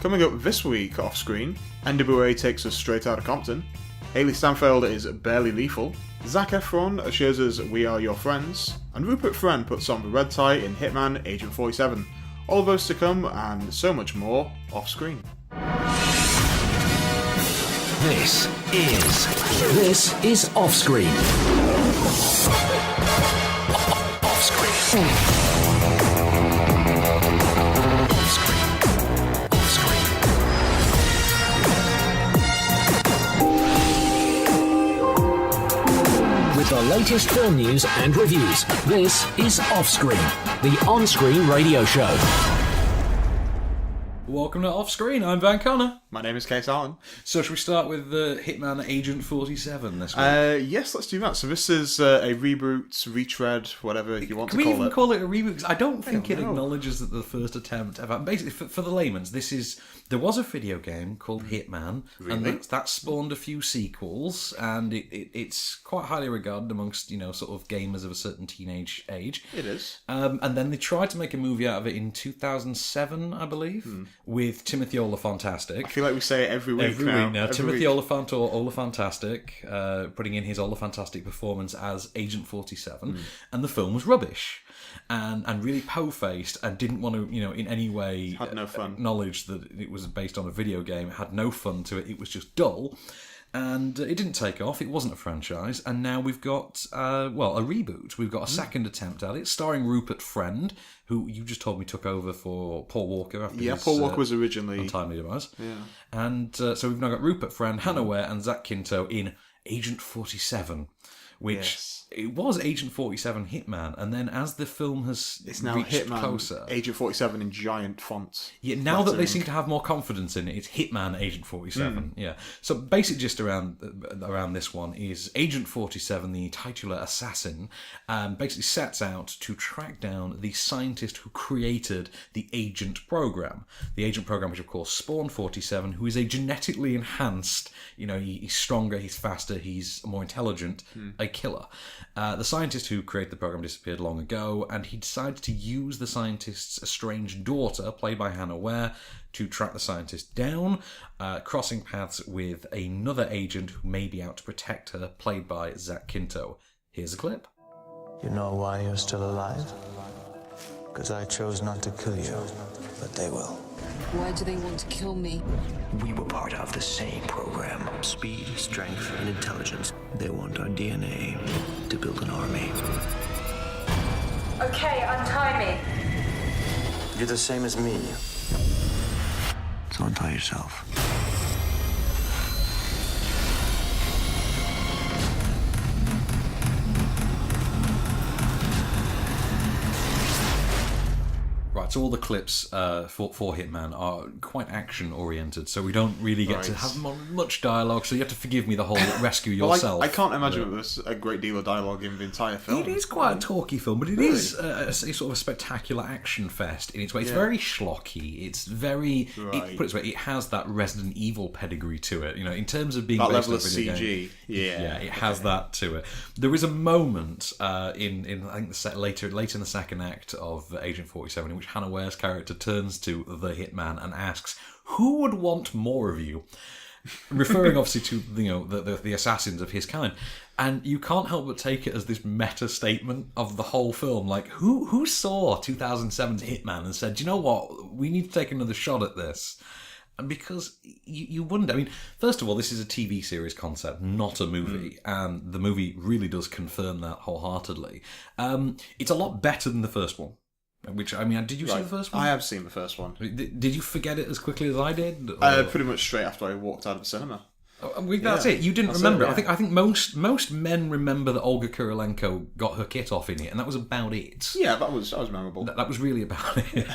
Coming up this week off screen, NWA takes us straight out of Compton, Hayley Stanfield is barely lethal, Zac Efron assures us we are your friends, and Rupert Friend puts on the red tie in Hitman Agent 47. All of those to come, and so much more off screen. This is OffScreen. OffScreen. With the latest film news and reviews, this is OffScreen, the on-screen radio show. Welcome to OffScreen. I'm Van Connor. My name is Kase Allen. So should we start with Hitman Agent 47 this week? Yes, let's do that. So this is a reboot, retread, whatever you want to call it. Can we even call it a reboot? 'Cause I don't think it acknowledges that the first attempt ever... Basically, for the layman's, there was a video game called Hitman, Really? and that spawned a few sequels, and it's quite highly regarded amongst, sort of gamers of a certain teenage age. It is. And then they tried to make a movie out of it in 2007, I believe, with Timothy Olyphantastic. I feel like we say it every week now. Timothy Olyphant or Olyphantastic, putting in his Olyphantastic performance as Agent 47, and the film was rubbish. And really po-faced and didn't want to, in any way Had no fun. acknowledge that it was based on a video game. It had no fun to it. It was just dull. And it didn't take off. It wasn't a franchise. And now we've got, a reboot. We've got a second attempt at it, starring Rupert Friend, who you just told me took over for Paul Walker after his... Paul Walker was originally... untimely demise. Yeah. And so we've now got Rupert Friend, Hannah Ware, and Zac Quinto in Agent 47, which... It was Agent 47 Hitman, and then as the film has reached Hitman, closer... Agent 47 in giant fonts. Yeah, now that they seem to have more confidence in it, it's Hitman Agent 47. Yeah. So basic gist around this one is Agent 47, the titular assassin, basically sets out to track down the scientist who created the Agent program. The Agent program, which of course spawned 47, who is a genetically enhanced, he's stronger, he's faster, he's more intelligent, a killer. The scientist who created the program disappeared long ago, and he decided to use the scientist's estranged daughter, played by Hannah Ware, to track the scientist down, crossing paths with another agent who may be out to protect her, played by Zac Quinto. Here's a clip. You know why you're still alive? Because I chose not to kill you, but they will. Why do they want to kill me? We were part of the same program. Speed, strength, and intelligence. They want our DNA to build an army. Okay, untie me. You're the same as me. So untie yourself. Right, so all the clips for Hitman are quite action-oriented, so we don't really get to have much dialogue, so you have to forgive me the whole rescue yourself. I can't imagine there's a great deal of dialogue in the entire film. It is quite a talky film, but it is a sort of a spectacular action fest in its way. It's very schlocky. It's very... Put it this way, it has that Resident Evil pedigree to it. In terms of being that based level on of a video CG. game, it has that to it. There is a moment in I think later in the second act of Agent 47 in which Hannah Ware's character turns to the Hitman and asks, "Who would want more of you?" Referring obviously to the assassins of his kind, and you can't help but take it as this meta statement of the whole film. Like, who saw 2007's Hitman and said, "You know what? We need to take another shot at this." And because you wouldn't. I mean, first of all, this is a TV series concept, not a movie, and the movie really does confirm that wholeheartedly. It's a lot better than the first one. Which, I mean, did you see the first one? I have seen the first one. Did you forget it as quickly as I did? Pretty much straight after I walked out of the cinema. That's it. You didn't remember it. I think most men remember that Olga Kurylenko got her kit off in it, and that was about it. Yeah, that was memorable. That was really about it.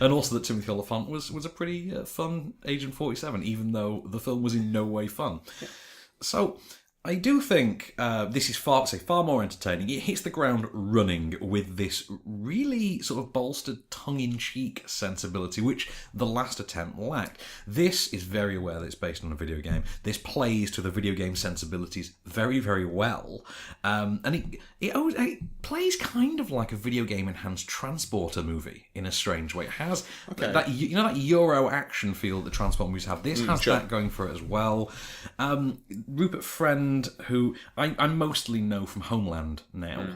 And also that Timothy Olyphant was a pretty fun Agent 47, even though the film was in no way fun. Yeah. So... I do think this is far more entertaining. It hits the ground running with this really sort of bolstered tongue-in-cheek sensibility, which the last attempt lacked. This is very aware that it's based on a video game. This plays to the video game sensibilities very, very well. And it plays kind of like a video game-enhanced Transporter movie in a strange way. It has that Euro action feel that Transporter movies have. This has that going for it as well. Rupert Friend, who I mostly know from Homeland now.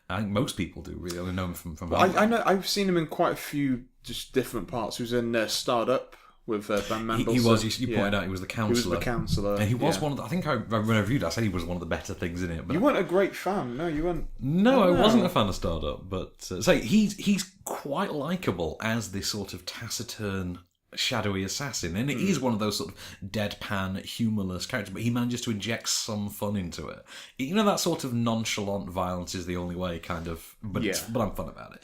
I think most people do, really. I know him from Homeland. I know, I've seen him in quite a few just different parts. He was in Startup with Ben Mendelsohn. He was, you pointed out, he was the counsellor. He was the counsellor. And he was one of the, I think when I reviewed it, I said he was one of the better things in it. But you weren't a great fan, no, you weren't. No, I wasn't a fan of Startup, but he's quite likeable as this sort of taciturn, shadowy assassin, and it is one of those sort of deadpan, humourless characters, but he manages to inject some fun into it. You know, that sort of nonchalant violence is the only way, kind of, but I'm fun about it.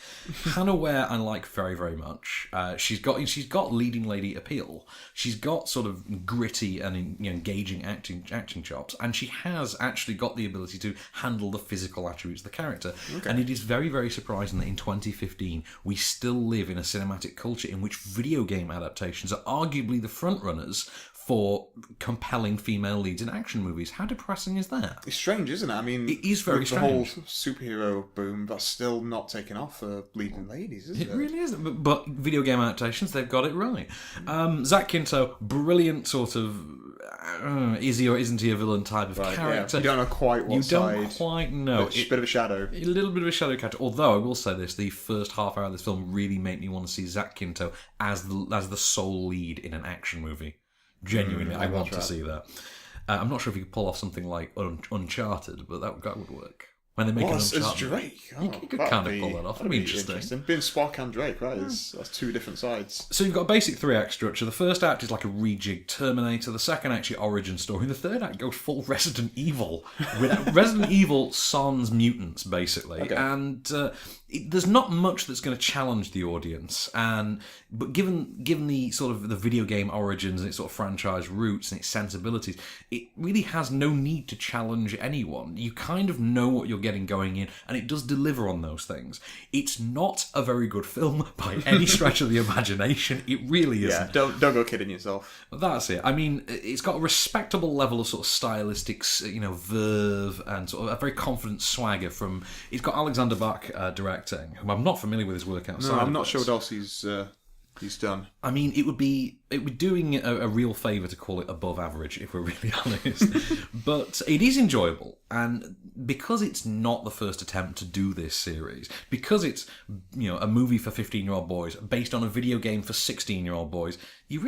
Hannah Ware I like very, very much. She's got leading lady appeal. She's got sort of gritty and engaging acting chops, and she has actually got the ability to handle the physical attributes of the character. And it is very, very surprising that in 2015 we still live in a cinematic culture in which video game adaptations are arguably the frontrunners for compelling female leads in action movies. How depressing is that? It's strange, isn't it? I mean, it is very strange. The whole superhero boom, that's still not taken off for leading ladies, is it? It really isn't. But video game adaptations, they've got it right. Zach Quinto, brilliant sort of is he or isn't he a villain type of character. You don't know quite what side. You don't quite know. It's a bit of a shadow. A little bit of a shadow character. Although I will say this, the first half hour of this film really made me want to see Zach Quinto as the sole lead in an action movie. Genuinely, I want to see that. I'm not sure if he could pull off something like Uncharted, but that would work. When they make an Uncharted, as Drake. You could kind of pull that off. That'd be interesting. Being Spock and Drake, right? That's two different sides. So you've got a basic 3-act structure. The first act is like a rejigged Terminator. The second act is your origin story. And the third act goes full Resident Evil. With Resident Evil sans mutants, basically. Okay. And there's not much that's going to challenge the audience. But given the sort of the video game origins and its sort of franchise roots and its sensibilities, it really has no need to challenge anyone. You kind of know what you're getting going in, and it does deliver on those things. It's not a very good film by any stretch of the imagination. It really isn't. Yeah, don't go kidding yourself. That's it. I mean, it's got a respectable level of sort of stylistic, verve and sort of a very confident swagger from. It's got Alexander Bach directing, whom I'm not familiar with his work outside. No, I'm not sure what else he's done. I mean, it would be doing a real favour to call it above average, if we're really honest. But it is enjoyable, and because it's not the first attempt to do this series, because it's a movie for 15-year-old boys based on a video game for 16-year-old boys, you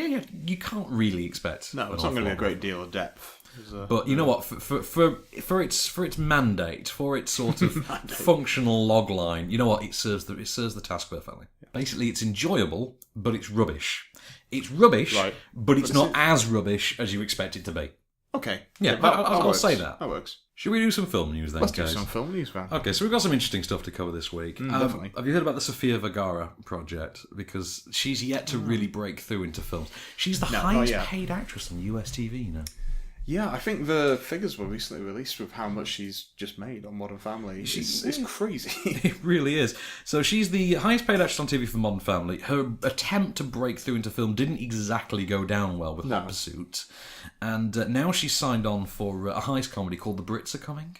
can't really expect. No, it's not going to be a great deal of depth. But you know what? For its mandate, for its sort of functional logline, you know what? It serves the task perfectly. Basically, it's enjoyable, but it's rubbish. It's rubbish, right, but it's not as rubbish as you expect it to be. Okay. Yeah, I'll say that. That works. Should we do some film news then, Let's guys? do some film news, man. Okay, so we've got some interesting stuff to cover this week. Definitely. Have you heard about the Sofia Vergara project? Because she's yet to really break through into films. She's the highest paid actress on US TV now. Yeah, I think the figures were recently released with how much she's just made on Modern Family. It's crazy. It really is. So she's the highest paid actress on TV for Modern Family. Her attempt to break through into film didn't exactly go down well with Hot Pursuit. And now she's signed on for a heist comedy called The Brits Are Coming.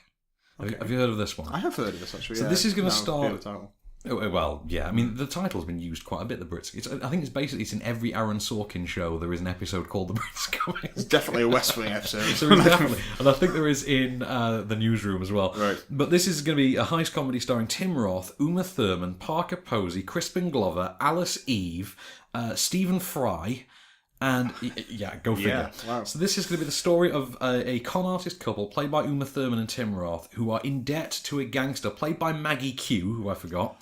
Okay. Have you heard of this one? I have heard of this, actually. So this is going to start... The title. Oh, well, yeah. I mean, the title's been used quite a bit, The Brits. I think it's in every Aaron Sorkin show there is an episode called The Brits Coming. It's definitely a West Wing episode. So it's definitely. And I think there is in the Newsroom as well. Right. But this is going to be a heist comedy starring Tim Roth, Uma Thurman, Parker Posey, Crispin Glover, Alice Eve, Stephen Fry... And, go figure. Yeah, wow. So this is going to be the story of a con artist couple, played by Uma Thurman and Tim Roth, who are in debt to a gangster, played by Maggie Q, who I forgot,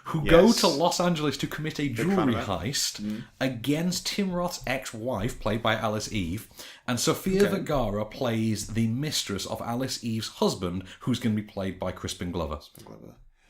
who go to Los Angeles to commit a jewelry heist against Tim Roth's ex-wife, played by Alice Eve, and Sofia Vergara plays the mistress of Alice Eve's husband, who's going to be played by Crispin Glover.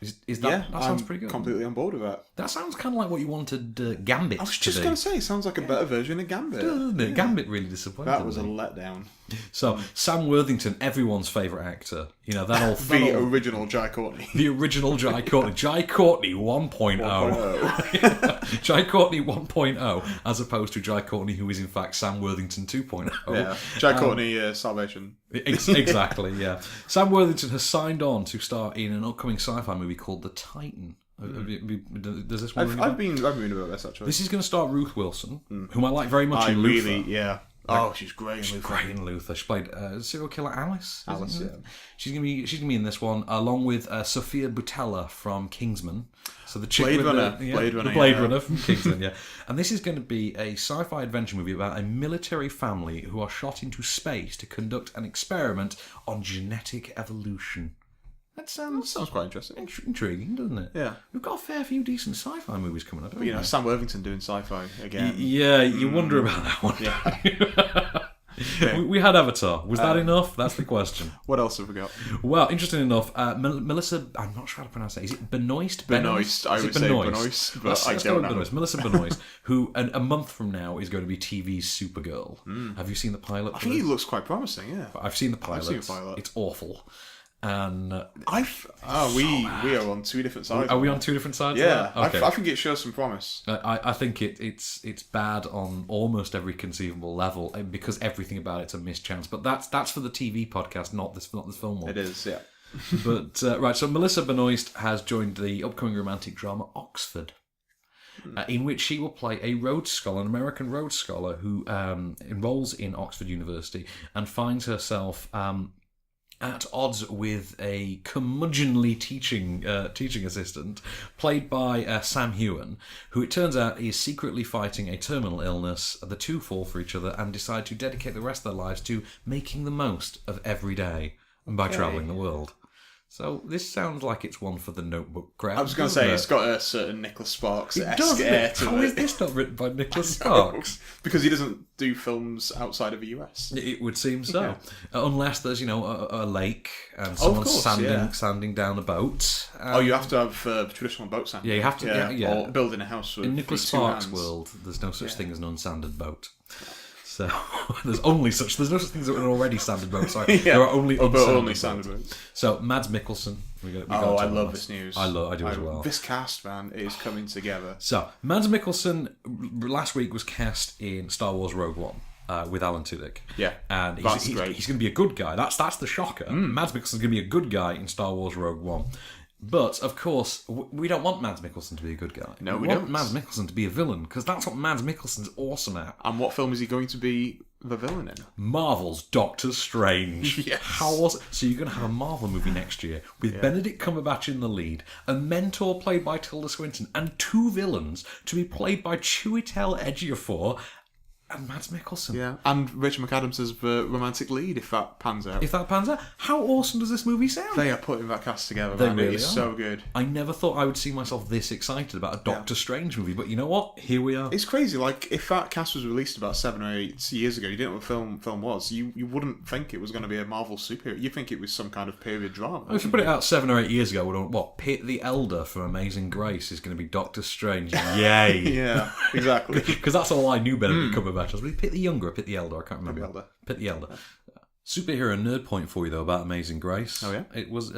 Is that sounds I'm pretty good. completely on board with that. That sounds kind of like what you wanted Gambit I was to just be. going to say, it sounds like a better version of Gambit. Doesn't it? Gambit really disappointed That was a me. letdown. So, Sam Worthington, everyone's favourite actor. You know, The original Jai Courtney. The original Jai Courtney. Jai Courtney 1.0. Jai Courtney 1.0, as opposed to Jai Courtney, who is in fact Sam Worthington 2.0. Yeah, Jai Courtney, Salvation. Exactly, yeah. Sam Worthington has signed on to star in an upcoming sci-fi movie called The Titan. Does this one I've been reading about this, actually. This is going to star Ruth Wilson, whom I like very much in Luther. Yeah. Oh, she's great in Luther. Great in Luther. She played serial killer Alice. Alice, yeah. She's gonna be in this one along with Sophia Boutella from Kingsman. So the chick Blade with Runner. the Blade Runner from Kingsman. Yeah, and this is going to be a sci-fi adventure movie about a military family who are shot into space to conduct an experiment on genetic evolution. That sounds quite interesting. Intriguing, doesn't it? Yeah. We've got a fair few decent sci-fi movies coming up. But, you know, Sam Worthington doing sci-fi again. Yeah, you wonder about that one. Yeah. We had Avatar. Was that enough? That's the question. What else have we got? Well, interesting enough, Melissa, I'm not sure how to pronounce it. Is it Benoist? Benoist. I would say Benoist, but I don't know. Melissa Benoist, who a month from now is going to be TV's Supergirl. Have you seen the pilot? I think he looks quite promising, yeah. I've seen the pilot. I've seen the pilot. It's awful. And we are on two different sides. Are we on two different sides? Yeah, Okay. I think it shows some promise. I think it's bad on almost every conceivable level because everything about it's a mischance. But that's for the TV podcast, not this film one. It is, yeah. But right, so Melissa Benoist has joined the upcoming romantic drama Oxford, in which she will play a Rhodes Scholar, an American Rhodes Scholar who enrolls in Oxford University and finds herself at odds with a curmudgeonly teaching assistant played by Sam Heughan, who it turns out is secretly fighting a terminal illness. The two fall for each other and decide to dedicate the rest of their lives to making the most of every day by travelling the world. So this sounds like it's one for the Notebook crowd. I was going to say, it's got a certain Nicholas Sparks-esque air to it. How is this not written by Nicholas Sparks? Because he doesn't do films outside of the US. It would seem so. Yeah. Unless there's, a lake and someone sanding down a boat. You have to have traditional boat sanding. Yeah, you have to. Yeah. Or building a house with in Nicholas two Sparks' hands. world, there's no such thing as an unsanded boat. So there's no such things that are already sanded boats. Sorry, there are only sanded boats. So Mads Mikkelsen. I love this news. I do as well. This cast, man, is coming together. So Mads Mikkelsen last week was cast in Star Wars Rogue One. With Alan Tudyk. Yeah, and he's going to be a good guy. That's the shocker. Mads Mikkelsen's going to be a good guy in Star Wars Rogue One. But, of course, we don't want Mads Mikkelsen to be a good guy. No, we want Mads Mikkelsen to be a villain, because that's what Mads Mikkelsen's awesome at. And what film is he going to be the villain in? Marvel's Doctor Strange. Yes. How was it? So you're going to have a Marvel movie next year with Benedict Cumberbatch in the lead, a mentor played by Tilda Swinton, and two villains to be played by Chiwetel Ejiofor and Mads Mikkelsen. Yeah, and Rachel McAdams as the romantic lead, if that pans out. How awesome does this movie sound? They are putting that cast together, They man. really It is are. so good. I never thought I would see myself this excited about a Doctor Strange movie, but you know what? Here we are. It's crazy, like, if that cast was released about 7 or 8 years ago, you didn't know what the film was, you wouldn't think it was going to be a Marvel superhero. You think it was some kind of period drama. If you put it out 7 or 8 years ago, we'd have, what, Pitt the Elder from Amazing Grace is going to be Doctor Strange. Yay! Yeah, exactly. Because that's all I knew Benedict Cumberbatch was. Pitt the Younger or Pitt the Elder? I can't remember. Pitt the Elder. Superhero nerd point for you, though, about Amazing Grace. Oh, yeah? It was...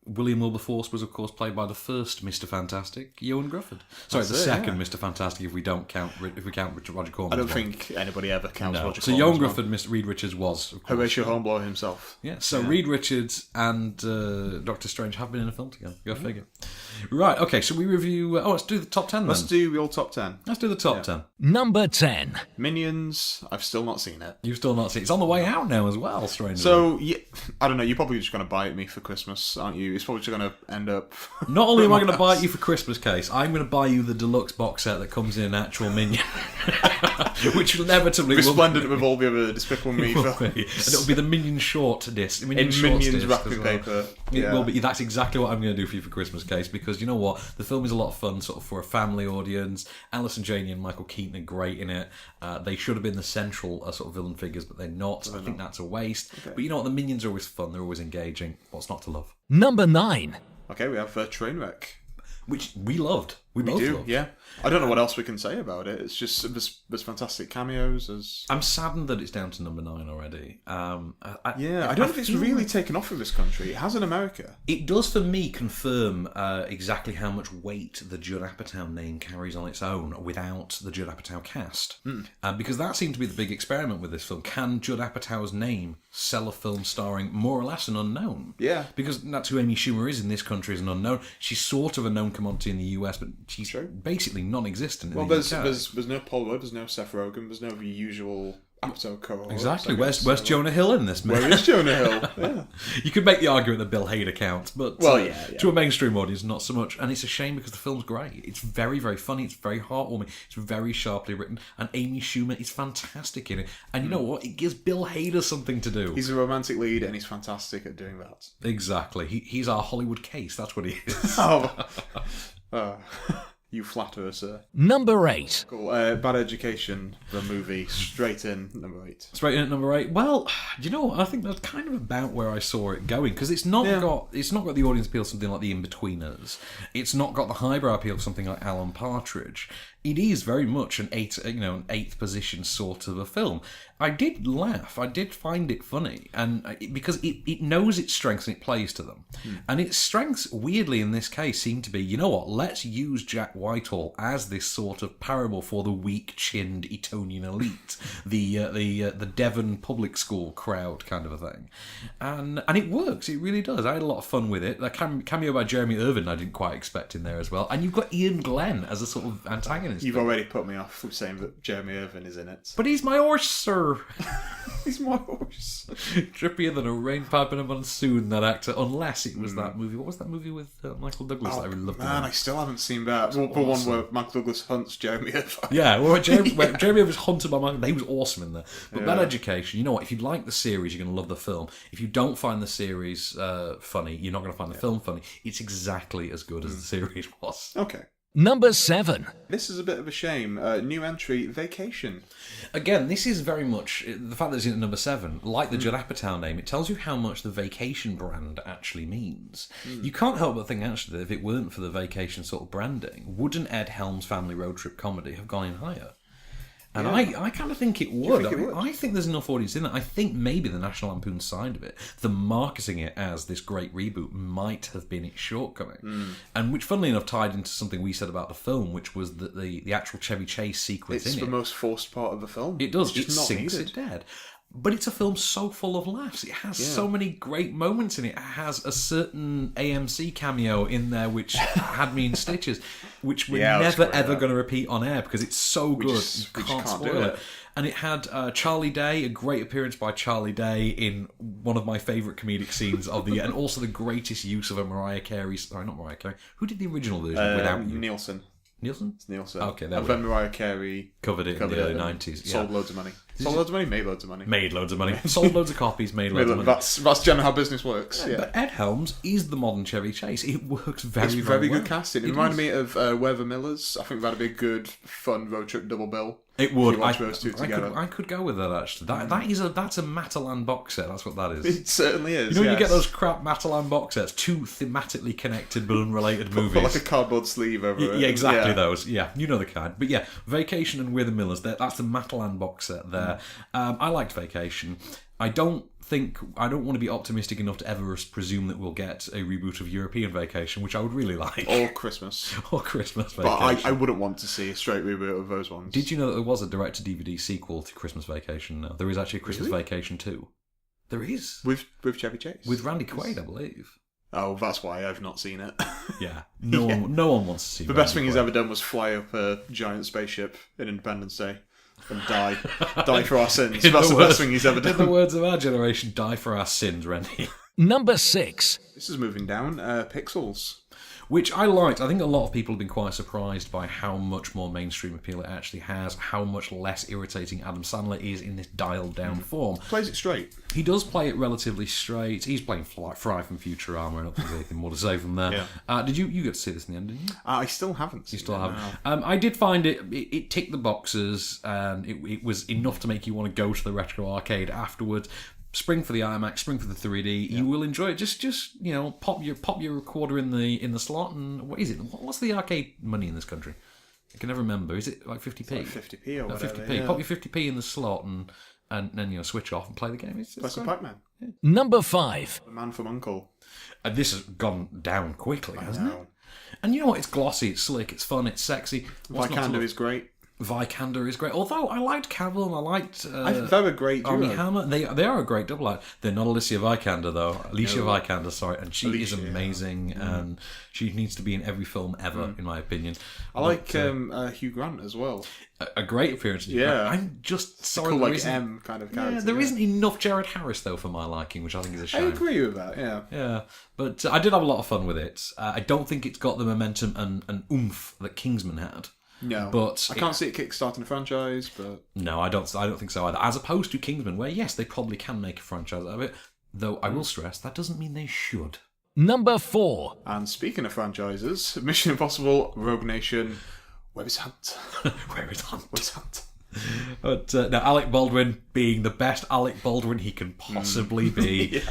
William Wilberforce was, of course, played by the first Mr. Fantastic, Ewan Grufford. Sorry, the second Mr. Fantastic, if we count Richard Roger Corman. I don't think anybody ever counts Roger Corman. So Ewan Grufford, Mr. Reed Richards was, of course. Horatio Hornblower himself. Yeah, so Reed Richards and Doctor Strange have been in a film together. Go figure. Right, okay, so we review... let's do the top 10 then. Let's do your top 10. Let's do the top 10. Number 10. Minions, I've still not seen it. You've still not seen it. It's on the way out now as well, strangely. So, yeah, I don't know, you're probably just going to buy it me for Christmas, aren't you? It's probably just going to end up... Not only am I going to buy it you for Christmas, Case, I'm going to buy you the deluxe box set that comes in an actual Minion. Which inevitably resplendent with all the other Despicable Me films. And it'll be the Minion short disc. In Minions wrapping paper. It will be. That's exactly what I'm going to do for you for Christmas, Case, because you know what? The film is a lot of fun, sort of for a family audience. Alison Janney and Michael Keaton are great in it. They should have been the central sort of villain figures, but they're not. That's a waste. Okay. But you know what? The Minions are always fun. They're always engaging. What's not to love? Number 9. Okay, we have Trainwreck. Which we loved. We both do, loved. yeah. I don't know what else we can say about it. It's just there's fantastic cameos. I'm saddened that it's down to number 9 already. I I don't know if it's really taken off in this country. It has in America. It does, for me, confirm exactly how much weight the Judd Apatow name carries on its own without the Judd Apatow cast. Because that seemed to be the big experiment with this film. Can Judd Apatow's name sell a film starring more or less an unknown? Yeah. Because that's who Amy Schumer is in this country, as an unknown. She's sort of a known commodity in the US, but she's basically non-existent in the UK. There's no Paul Rudd, there's no Seth Rogen, there's no of your usual Apatow cohort. Exactly. Where's Jonah Hill in this, man? Where is Jonah Hill? Yeah. You could make the argument that Bill Hader counts, but to a mainstream audience, not so much. And it's a shame because the film's great. It's very, very funny. It's very heartwarming. It's very sharply written. And Amy Schumer is fantastic in it. And you know what? It gives Bill Hader something to do. He's a romantic lead and he's fantastic at doing that. Exactly. He's our Hollywood Case. That's what he is. You flatter us, sir. Number 8. Cool. Bad Education, the movie, straight in, number 8. Straight in at number 8. Well, do you know what? I think that's kind of about where I saw it going, because it's not got the audience appeal of something like The In-Betweeners. It's not got the highbrow appeal of something like Alan Partridge. It is very much an eighth position sort of a film. I did laugh. I did find it funny, and because it knows its strengths and it plays to them. And its strengths, weirdly in this case, seem to be, you know what? Let's use Jack Whitehall as this sort of parable for the weak-chinned Etonian elite, the Devon public school crowd kind of a thing, and it works. It really does. I had a lot of fun with it. The cameo by Jeremy Irvin I didn't quite expect in there as well, and you've got Ian Glenn as a sort of antagonist. You've already put me off with saying that Jeremy Irvin is in it. But he's my horse, sir. He's my horse. Drippier than a rain pipe in a monsoon, that actor. Unless it was that movie. What was that movie with Michael Douglas that I really loved? Man, I still haven't seen that. The one where Michael Douglas hunts Jeremy Irvin. Yeah, where Jeremy Irvin was hunted by Michael. He was awesome in there. But Bad Education, you know what? If you like the series, you're going to love the film. If you don't find the series funny, you're not going to find the film funny. It's exactly as good as the series was. Okay. Number 7. This is a bit of a shame. New entry, Vacation. Again, this is very much the fact that it's in at number 7. Like the Judd Apatow name, it tells you how much the Vacation brand actually means. You can't help but think actually that if it weren't for the Vacation sort of branding, wouldn't Ed Helms' family road trip comedy have gone in higher? And I kind of think it would. I think there's enough audience in that. I think maybe the National Lampoon side of it, the marketing it as this great reboot, might have been its shortcoming. And which, funnily enough, tied into something we said about the film, which was that the actual Chevy Chase sequence it's the most forced part of the film. It does. It's It sinks it dead. But it's a film so full of laughs. It has so many great moments in it. It has a certain AMC cameo in there which had me in stitches, which we're never ever going to repeat on air because it's so good. You can't spoil it. And it had Charlie Day, a great appearance by Charlie Day in one of my favourite comedic scenes of the year, and also the greatest use of a Mariah Carey. Sorry, not Mariah Carey. Who did the original version without you? Nielsen. Nielsen? It's Nielsen. Okay, there and we then go. Mariah Carey Covered it in the early 90s. Sold loads of money. Sold loads of money, made loads of money. Made loads of money. Sold loads of copies, made loads of money. That's generally how business works. Yeah. But Ed Helms is the modern Chevy Chase. It works very, it's very good well. casting. It reminded me of Where the Millers. I think that'd be a good, fun road trip double bill. It would. Watch those two together. I could go with that actually. That's a Matalan box set. That's what that is. It certainly is. You know, when you get those crap Matalan box sets, two thematically connected but unrelated movies. Put like a cardboard sleeve over it. Yeah, exactly those. Yeah, you know the kind. But yeah, Vacation and We're the Millers. That's the Matalan box set there. I liked Vacation. I don't want to be optimistic enough to ever presume that we'll get a reboot of European Vacation, which I would really like. Or Christmas. Or Christmas Vacation. Vacation. But I wouldn't want to see a straight reboot of those ones. Did you know that there was a direct-to-DVD sequel to Christmas Vacation now? There is actually a Christmas Vacation 2. There is. With Chevy Chase? With Randy Quaid, I believe. Oh, that's why I've not seen it. Yeah. No one wants to see The best thing he's ever done was fly up a giant spaceship in Independence Day. And die for our sins. That's the best thing he's ever done. In the words of our generation, die for our sins, Randy. Number 6. This is moving down. Pixels. Which I liked. I think a lot of people have been quite surprised by how much more mainstream appeal it actually has, how much less irritating Adam Sandler is in this dialed-down form. Plays it straight. He does play it relatively straight. He's playing Fry from Futurama. I don't think there's anything more to say from there. Yeah. Did you get to see this in the end, didn't you? I still haven't. You still haven't. No. I did find it ticked the boxes, and it was enough to make you want to go to the retro arcade afterwards. spring for the IMAX, spring for the 3D. You will enjoy it. Just pop your recorder in the slot, and what is it? What's the arcade money in this country? I can never remember. Is it like 50p? It's like 50p or whatever. 50p. Yeah. Pop your 50p in the slot and then switch off and play the game. Play some Pac-Man. Number 5. The Man from U.N.C.L.E. And this has gone down quickly, hasn't it? know. And you know what? It's glossy, it's slick, it's fun, it's sexy. Vikander is great. Vikander is great. Although I liked Cavill and I liked They're a great duo. Armie Hammer. They are a great double act. They're not Alicia Vikander though. Alicia Vikander, sorry, and she is amazing, and she needs to be in every film ever, in my opinion. I like Hugh Grant as well. A great appearance. Yeah. I'm just sorry. Cool, there like isn't- M kind of character. Yeah, there isn't enough Jared Harris though for my liking, which I think is a I shame. agree with that. Yeah. Yeah, but I did have a lot of fun with it. I don't think it's got the momentum and oomph that Kingsman had. No, But I can't see it kickstarting a franchise. But No, I don't think so either. As opposed to Kingsman, where yes, they probably can make a franchise out of it. Though I will stress that doesn't mean they should. Number 4. and speaking of franchises, Mission Impossible, Rogue Nation, Where is Hunt? Where is Hunt? Where's Hunt? But now Alec Baldwin being the best Alec Baldwin he can possibly be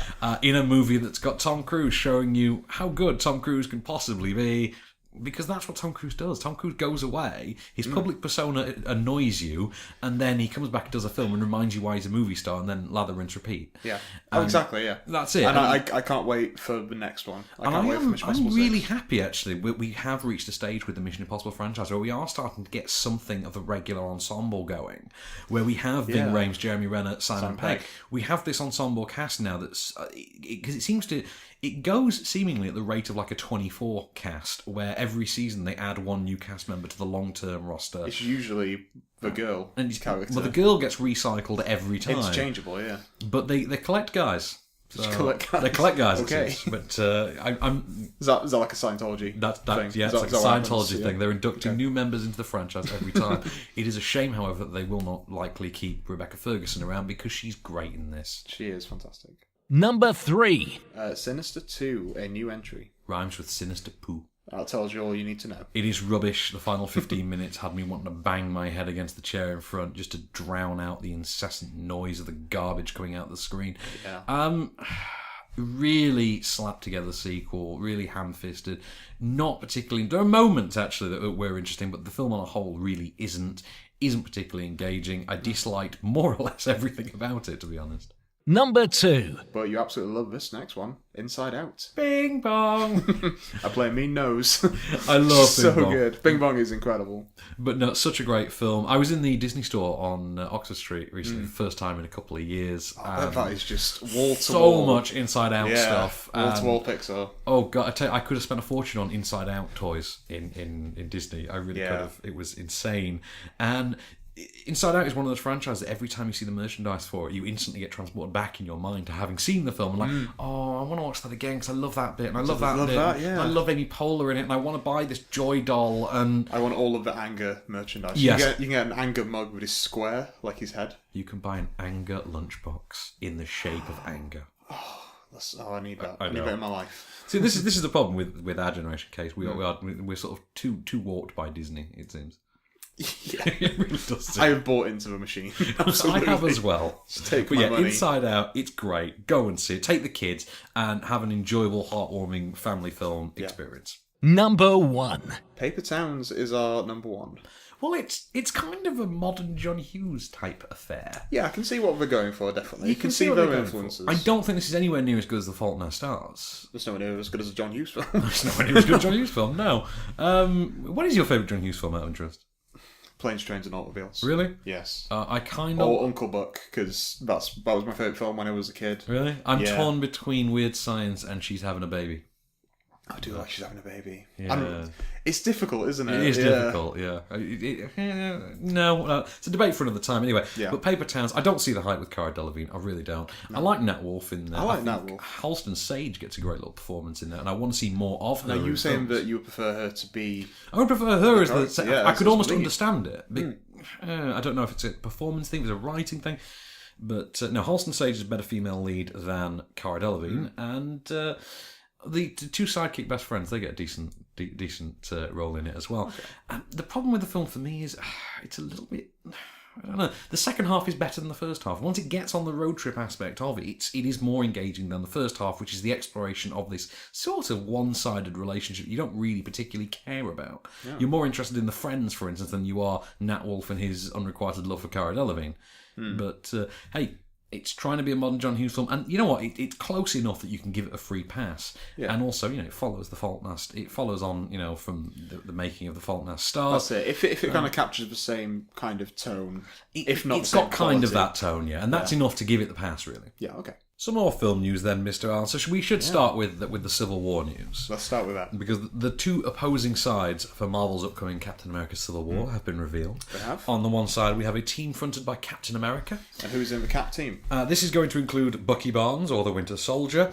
in a movie that's got Tom Cruise showing you how good Tom Cruise can possibly be. Because that's what Tom Cruise does. Tom Cruise goes away, his public persona annoys you, and then he comes back and does a film and reminds you why he's a movie star, and then lather, rinse, repeat. Yeah. Exactly, yeah. That's it. And I can't wait for the next one. I can't wait for Mission I'm Impossible really 6. happy, actually. We have reached a stage with the Mission Impossible franchise where we are starting to get something of a regular ensemble going, where we have Ving Rhames, Jeremy Renner, Simon Pegg. We have this ensemble cast now that's... Because it seems to... It goes seemingly at the rate of like a 24 cast, where every season they add one new cast member to the long-term roster. It's usually the girl character. Well, the girl gets recycled every time. Interchangeable, yeah. But they collect guys. So collect guys. They collect guys, it Okay. seems. But I'm Is that like a Scientology thing? yeah, Is it's that- like is a that what happens? Scientology Yeah. thing. They're inducting new members into the franchise every time. It is a shame, however, that they will not likely keep Rebecca Ferguson around because she's great in this. She is fantastic. Number 3. Sinister 2, a new entry. Rhymes with Sinister Poo. That tells you all you need to know. It is rubbish. The final 15 minutes had me wanting to bang my head against the chair in front just to drown out the incessant noise of the garbage coming out the screen. Yeah. Really slapped together sequel, really ham-fisted. Not particularly... There are moments, actually, that were interesting, but the film on a whole really isn't particularly engaging. I disliked more or less everything about it, to be honest. Number 2. But you absolutely love this next one, Inside Out. Bing bong! I play Mean Nose. I love so Bing Bong. good. Bing Bong is incredible. But no, such a great film. I was in the Disney store on Oxford Street recently, first time in a couple of years. That is just wall to So wall. much Inside Out stuff. Wall to wall Pixar. Oh god, I tell you, I could have spent a fortune on Inside Out toys in Disney. I really Yeah. could have. It was insane. And Inside Out is one of those franchises that every time you see the merchandise for it, you instantly get transported back in your mind to having seen the film. And like, oh, I want to watch that again because I love that bit, and I love that bit. yeah. And I love Amy Poehler in it, and I want to buy this Joy doll. And I want all of the anger merchandise. Yes. You can get an anger mug with his square, like his head. you can buy an anger lunchbox in the shape of anger. I need that. I I need know. that in my life. See, this is the problem with our generation, Case. We're sort of too warped by Disney, it seems. Yeah. It really does seem. I have bought into the machine. I Absolutely. have as well. Just take But my yeah, money. Inside Out, it's great. Go and see it. Take the kids and have an enjoyable, heartwarming family film experience. Number 1. Paper Towns is our number 1. Well, it's kind of a modern John Hughes type affair. Yeah, I can see what they're going for, definitely. You can see what they're their going for. influences. I don't think this is anywhere near as good as The Fault in Our Stars. There's no one here as good as a John Hughes film. It's nowhere near as good as a John Hughes film, no. What is your favourite John Hughes film out of interest? Planes, Trains and Automobiles. Really? Yes. I kind of... Or Uncle Buck, because that was my favourite film when I was a kid. Really? I'm Yeah. torn between Weird Science and She's Having a Baby. I do like She's Having a Baby. Yeah. It's difficult, isn't it? It is Yeah. difficult, yeah. No, it's a debate for another time anyway. Yeah. But Paper Towns, I don't see the hype with Cara Delevingne. I really don't. I like Nat Wolff in there. I like think Nat Wolff. Halston Sage gets a great little performance in there, and I want to see more of her. Now, you in saying films. that you would prefer her to be... I would prefer her as the... character, yeah, I as could the almost lead. understand it. I don't know if it's a performance thing, if it's a writing thing. But no, Halston Sage is a better female lead than Cara Delevingne, and the two sidekick best friends, they get a decent role in it as well. And the problem with the film for me is it's a little bit... I don't know. The second half is better than the first half. Once it gets on the road trip aspect of it, it is more engaging than the first half, which is the exploration of this sort of one-sided relationship you don't really particularly care about. Yeah. You're more interested in the friends, for instance, than you are Nat Wolff and his unrequited love for Cara Delevingne. But, hey, it's trying to be a modern John Hughes film, and you know what? It's close enough that you can give it a free pass. Yeah. And also, it follows the Fault Nast. It follows on, from the making of the Fault Nast stars. That's it. If it kind of captures the same kind of tone, if not, it's got kind of that tone, and that's enough to give it the pass, really. Yeah. Okay. Some more film news then, Mr. Allen. So we should start with the Civil War news. Let's start with that. Because the two opposing sides for Marvel's upcoming Captain America Civil War have been revealed. They have. On the one side, we have a team fronted by Captain America. And who's in the Cap team? This is going to include Bucky Barnes, or the Winter Soldier,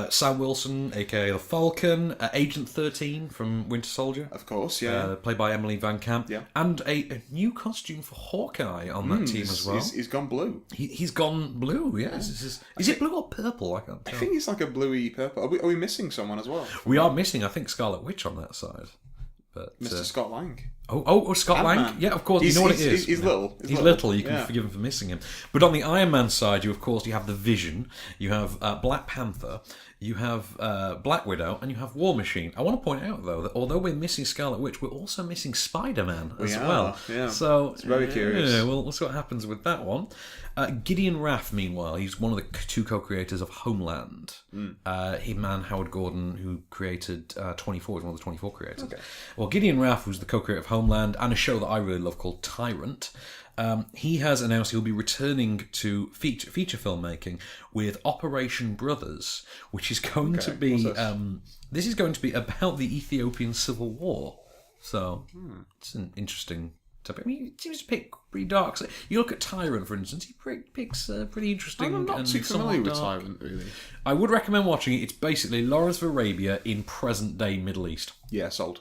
Sam Wilson, a.k.a. the Falcon, Agent 13 from Winter Soldier. Of course, played by Emily Van Camp. Yeah. And a new costume for Hawkeye on that team as well. He's gone blue. He's gone blue, yes. Is it blue or purple? I can't tell. I think he's like a bluey purple. Are we missing someone as well? We are missing, I think, Scarlet Witch on that side. But Mr. Scott Lang. Oh, Scott Ant-Man. Lang. Yeah, of course. You know what it is. He's little. He's little. You can forgive him for missing him. But on the Iron Man side, you have the Vision. You have Black Panther. You have Black Widow, and you have War Machine. I want to point out, though, that although we're missing Scarlet Witch, we're also missing Spider-Man as well. Yeah. So it's very curious. Yeah, we'll see what happens with that one. Gideon Raff, meanwhile, he's one of the two co-creators of Homeland. Hitman, Howard Gordon, who created 24, is one of the 24 creators. Okay. Well, Gideon Raff, who's the co-creator of Homeland, and a show that I really love called Tyrant, he has announced he'll be returning to feature filmmaking with Operation Brothers, which is going to be... this is going to be about the Ethiopian Civil War. So, it's an interesting... I mean, it seems to pick pretty dark. So you look at Tyrant, for instance, he picks pretty interesting. I'm not too familiar with Tyrant, really. I would recommend watching it. It's basically Lawrence of Arabia in present-day Middle East. Yeah, sold.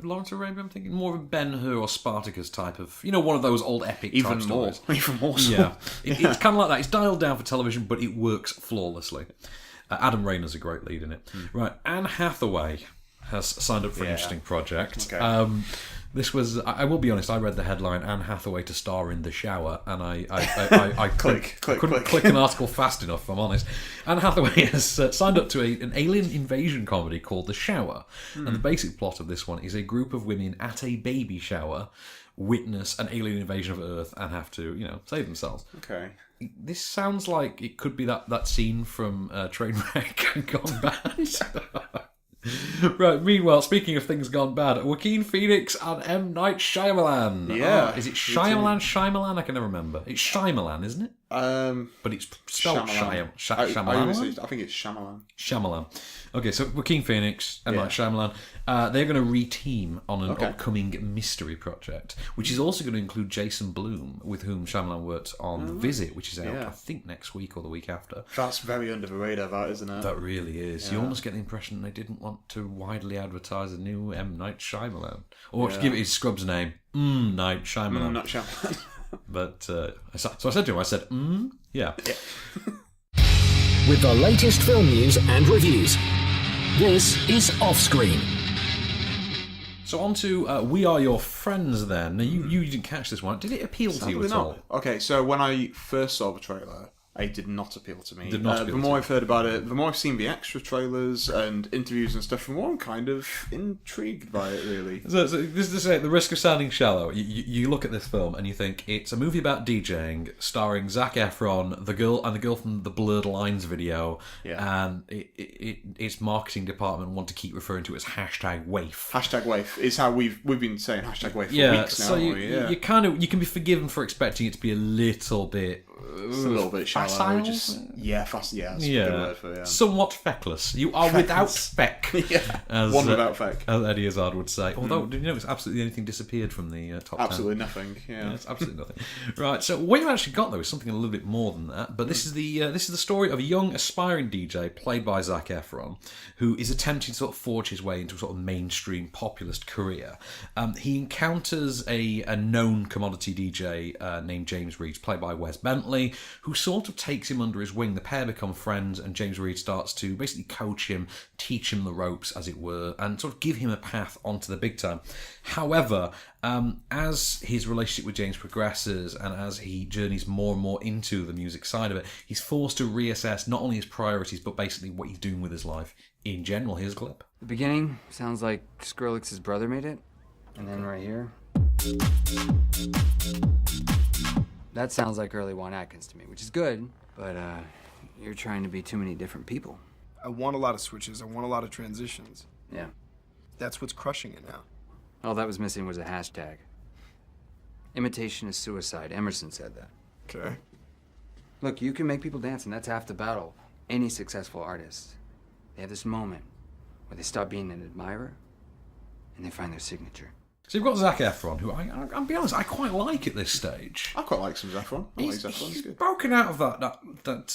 Lawrence of Arabia, I'm thinking more of a Ben-Hur or Spartacus type of, one of those old epic type stories. Even more so. Yeah. It's kind of like that. It's dialed down for television, but it works flawlessly. Adam Rayner's a great lead in it. Right, Anne Hathaway has signed up for an interesting project. Okay. This was, I will be honest, I read the headline, Anne Hathaway to star in The Shower, and I couldn't click an article fast enough, if I'm honest. Anne Hathaway has signed up to an alien invasion comedy called The Shower. And the basic plot of this one is a group of women at a baby shower witness an alien invasion of Earth and have to, save themselves. Okay. This sounds like it could be that scene from Trainwreck Gone Bad. Right, meanwhile, speaking of things gone bad, Joaquin Phoenix and M. Night Shyamalan. Yeah. Is it Shyamalan? I can never remember. It's Shyamalan, isn't it? But it's spelled Shyamalan. I think it's Shyamalan. Shyamalan. Okay, so Joaquin Phoenix and Night Shyamalan, they're going to re-team on an upcoming mystery project, which is also going to include Jason Blum, with whom Shyamalan worked on The Visit, which is out, I think, next week or the week after. That's very under the radar, that, isn't it? That really is. Yeah. You almost get the impression they didn't want to widely advertise a new M. Night Shyamalan. Or to give it his Scrubs name, Night Shyamalan. Night Shyamalan. But, so I said to him, yeah. With the latest film news and reviews, this is OffScreen. So on to We Are Your Friends then. Now, you didn't catch this one. Did it appeal to you at all? Okay, so when I first saw the trailer, it did not appeal to me. The more I've heard about it, the more I've seen the extra trailers and interviews and stuff, the more I'm kind of intrigued by it, really. So this is the risk of sounding shallow. You look at this film and you think it's a movie about DJing, starring Zac Efron, the girl from the Blurred Lines video, and its marketing department want to keep referring to it as #Waif. #Waif is how we've been saying #Waif for weeks now. So you can be forgiven for expecting it to be a little bit. It's a little bit shallow. Facile? That's a good word for it. Somewhat feckless. You are without feck. One without feck. As Eddie Izzard would say. Although, did you notice absolutely anything disappeared from the top 10? Absolutely nothing. Yeah, it's absolutely nothing. Right. So what you've actually got though is something a little bit more than that. But this is the story of a young aspiring DJ played by Zac Efron, who is attempting to sort of forge his way into a sort of mainstream populist career. He encounters a known commodity DJ named James Reeves, played by Wes Bentley. Bentley, who sort of takes him under his wing. The pair become friends, and James Reed starts to basically coach him, teach him the ropes, as it were, and sort of give him a path onto the big time. However, as his relationship with James progresses and as he journeys more and more into the music side of it, he's forced to reassess not only his priorities, but basically what he's doing with his life in general. Here's a clip. The beginning sounds like Skrillex's brother made it, and then right here, that sounds like early Juan Atkins to me, which is good, but you're trying to be too many different people. I want a lot of switches. I want a lot of transitions. Yeah. That's what's crushing it now. All that was missing was a hashtag. Imitation is suicide. Emerson said that. Okay. Look, you can make people dance, and that's half the battle. Any successful artist, they have this moment where they stop being an admirer and they find their signature. So you've got Zac Efron, who I'll be honest, I quite like at this stage. I quite like some Efron. I like Efron. He's Good. broken out of that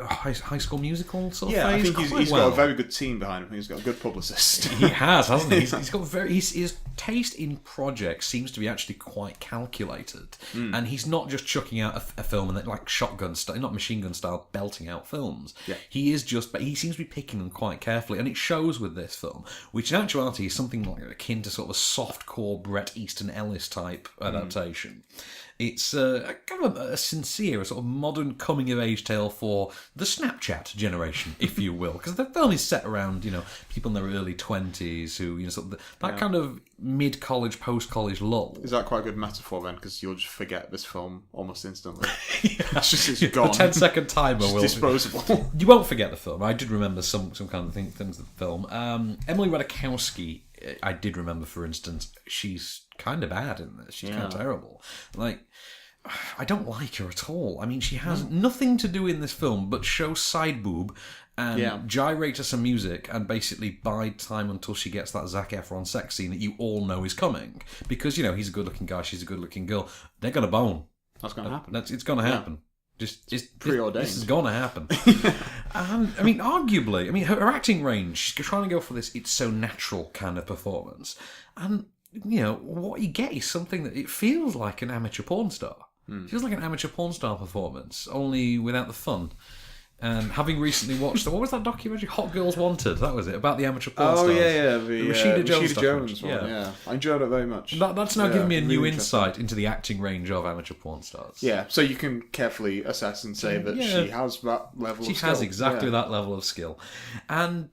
high school musical sort of Yeah, phase. I think he's got a very good team behind him. He's got a good publicist. He has, hasn't he? He's got his taste in projects seems to be actually quite calculated, and he's not just chucking out a film and like shotgun style, not machine gun style, belting out films. Yeah. He seems to be picking them quite carefully, and it shows with this film, which in actuality is something like akin to sort of a softcore Bret Easton Ellis type adaptation. It's kind of a sincere, a sort of modern coming-of-age tale for the Snapchat generation, if you will, because the film is set around, people in their early 20s who, sort of that kind of mid-college, post-college lull. Is that quite a good metaphor then? Because you'll just forget this film almost instantly. It's gone. The 10-second timer will disposable. You won't forget the film. I did remember some kind of things of the film. Emily Ratajkowski, I did remember, for instance, she's kind of bad in this. She's kind of terrible. Like, I don't like her at all. I mean, she has nothing to do in this film but show side boob and gyrate to some music and basically bide time until she gets that Zac Efron sex scene that you all know is coming. Because, he's a good-looking guy, she's a good-looking girl. They're going to bone. That's going to happen. It's going to happen. It's preordained. This is going to happen. Arguably, her acting range, she's trying to go for this it's so natural kind of performance. And, what you get is something that it feels like an amateur porn star. It feels like an amateur porn star performance, only without the fun. And having recently watched, what was that documentary? Hot Girls Wanted, that was it, about the amateur porn stars. Oh, yeah, the Rashida Jones one, yeah. I enjoyed it very much. That's now giving me a new insight into the acting range of amateur porn stars. Yeah, so you can carefully assess and say that she has that level of skill. She has exactly that level of skill. And,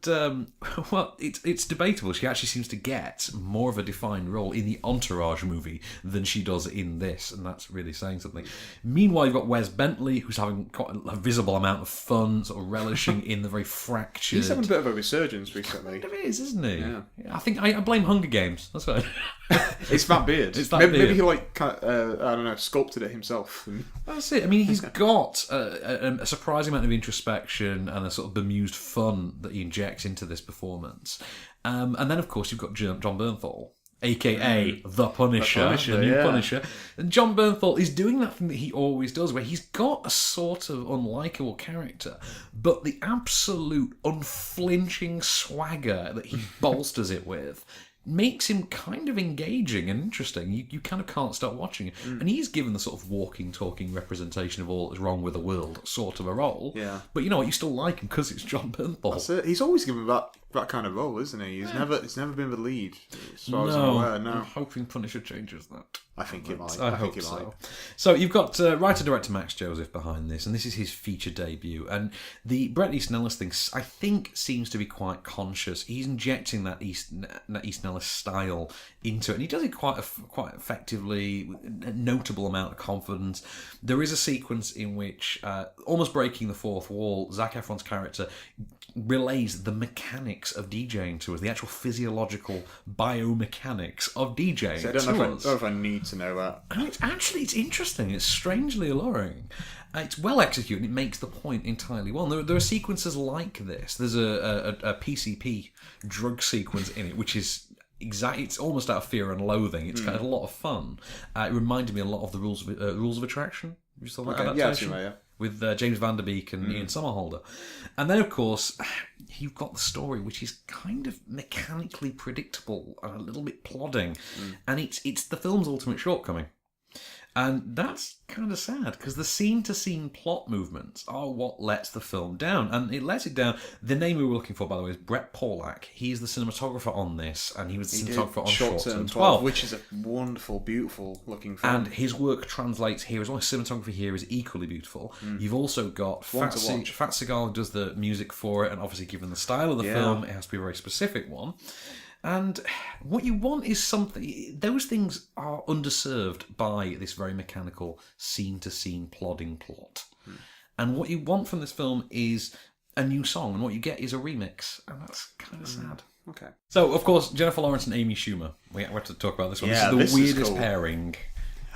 it's debatable. She actually seems to get more of a defined role in the Entourage movie than she does in this, and that's really saying something. Meanwhile, you've got Wes Bentley, who's having quite a visible amount of fun, sort of relishing in the very fractured... He's having a bit of a resurgence recently. It is, isn't he? Yeah. I think I blame Hunger Games. That's right. It's that beard. Maybe he sculpted it himself. That's it. I mean, he's got a surprising amount of introspection and a sort of bemused fun that he injects into this performance. And then, of course, you've got John Bernthal, a.k.a. The Punisher, the new Punisher. And John Bernthal is doing that thing that he always does, where he's got a sort of unlikable character, but the absolute unflinching swagger that he bolsters it with makes him kind of engaging and interesting. You kind of can't stop watching it. And he's given the sort of walking, talking representation of all that's wrong with the world sort of a role. Yeah. But you know what? You still like him because it's John Bernthal. That's it. He's always given that kind of role, isn't he? He's never been the lead, as far as I'm aware. No. I'm hoping Punisher changes that. I think it might. I hope so. So you've got writer-director Max Joseph behind this, and this is his feature debut. And the Bret Easton Ellis thing, I think, seems to be quite conscious. He's injecting that Easton Ellis style into it, and he does it quite effectively, a notable amount of confidence. There is a sequence in which, almost breaking the fourth wall, Zac Efron's character relays the mechanics of DJing to us, the actual physiological biomechanics of DJing. So I don't know if I need to know that. And it's interesting. It's strangely alluring. It's well executed. It makes the point entirely well. There are sequences like this. There's a PCP drug sequence in it, which is it's almost out of Fear and Loathing. It's got a lot of fun. It reminded me a lot of the Rules of Attraction. You saw that adaptation? Yeah. With James Van Der Beek and Ian Somerhalder. And then, of course, you've got the story, which is kind of mechanically predictable and a little bit plodding. And it's the film's ultimate shortcoming. And that's kind of sad, because the scene-to-scene plot movements are what lets the film down. And it lets it down. The name we were looking for, by the way, is Brett Paulak. He's the cinematographer on this, and he was the cinematographer on Short Term 12. Which is a wonderful, beautiful-looking film. And his work translates here as well. His cinematography here is equally beautiful. You've also got Fat Seagal, who does the music for it, and obviously given the style of the film, it has to be a very specific one. And what you want is something... Those things are underserved by this very mechanical scene-to-scene plodding plot. And what you want from this film is a new song, and what you get is a remix. And that's kind of sad. Okay. So, of course, Jennifer Lawrence and Amy Schumer. We have to talk about this one. Yeah, this is the this is weirdest cool. pairing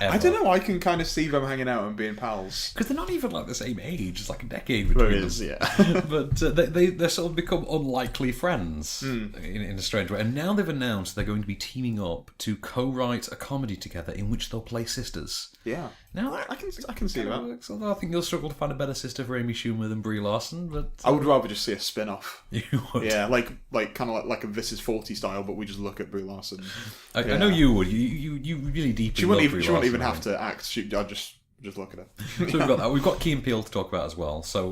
ever. I don't know, I can kind of see them hanging out and being pals. Because they're not even like the same age. It's like a decade between them. Yeah. But they sort of become unlikely friends in a strange way. And now they've announced they're going to be teaming up to co-write a comedy together in which they'll play sisters. Yeah. Now, I can see that. works, although I think you'll struggle to find a better sister for Amy Schumer than Brie Larson. But I would rather just see a spin-off. You would. Yeah, like kind of like a This Is 40 style, but we just look at Brie Larson. I know you would. You really deeply love Brie Larson. She wouldn't even have to act. I'd just look at her. So we've got that. We've got Key and Peele to talk about as well. So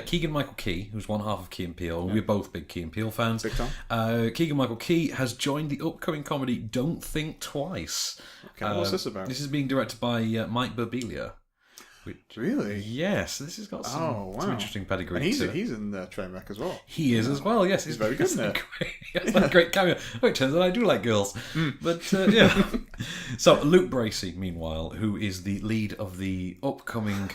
Keegan-Michael Key, who's one half of Key and Peele, we're both big Key and Peele fans. Big time. Keegan-Michael Key has joined the upcoming comedy Don't Think Twice. Okay, what's this about? This is being directed by Mike Birbiglia. Really? Yes, this has got some interesting pedigree. And to it. he's in the Trainwreck as well. He is as well, yes. He's very good in it. He has that great cameo. Oh, it turns out I do like girls. But, yeah. So, Luke Bracey, meanwhile, who is the lead of the upcoming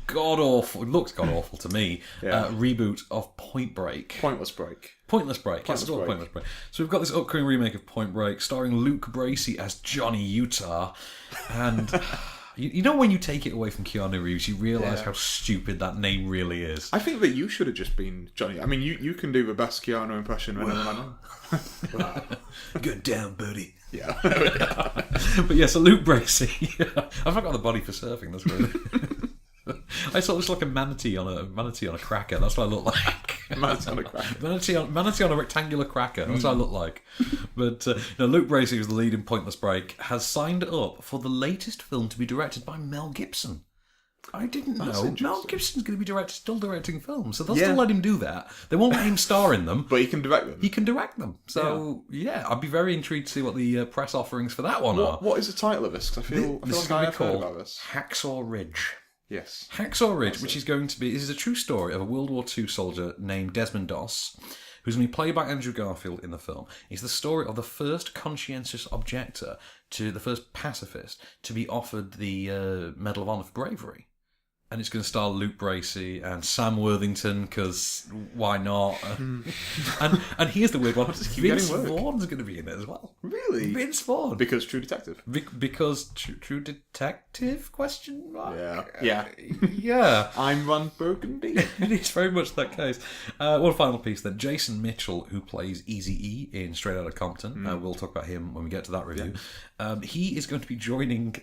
god-awful, it looks god-awful to me, reboot of Point Break. Pointless Break. Pointless Break. Pointless Break. So we've got this upcoming remake of Point Break, starring Luke Bracey as Johnny Utah. And... You know when you take it away from Keanu Reeves, you realise how stupid that name really is. I think that you should have just been Johnny. I mean, you can do the best Keanu impression when I know. Good down, buddy. Yeah. But yeah, so Luke Bracey. I've not got the body for surfing, that's really... I sort of look like a manatee on a cracker. That's what I look like. Manatee on a cracker. Manatee on a rectangular cracker. That's what I look like. But Luke Bracey, who's the lead in Pointless Break, has signed up for the latest film to be directed by Mel Gibson. I didn't know. Mel Gibson's going to be still directing films, so they'll still let him do that. They won't let him star in them. But he can direct them. He can direct them. So, I'd be very intrigued to see what the press offerings for that one are. What is the title of this? Because I feel like I've heard about this. Hacksaw Ridge. Yes. Hacksaw Ridge, which is going to be... This is a true story of a World War II soldier named Desmond Doss, who's going to be played by Andrew Garfield in the film. It's the story of the first conscientious objector to the first pacifist to be offered the Medal of Honor for bravery. And it's going to star Luke Bracey and Sam Worthington, because why not? And here's the weird one. Vince Vaughn's going to be in it as well. Really? Vince Vaughn. Because True Detective. Because True Detective? Question mark? Yeah. Yeah. I'm Ron Burgundy. It is very much that case. One final piece then. Jason Mitchell, who plays Eazy-E in Straight Outta Compton. We'll talk about him when we get to that review. Yeah. He is going to be joining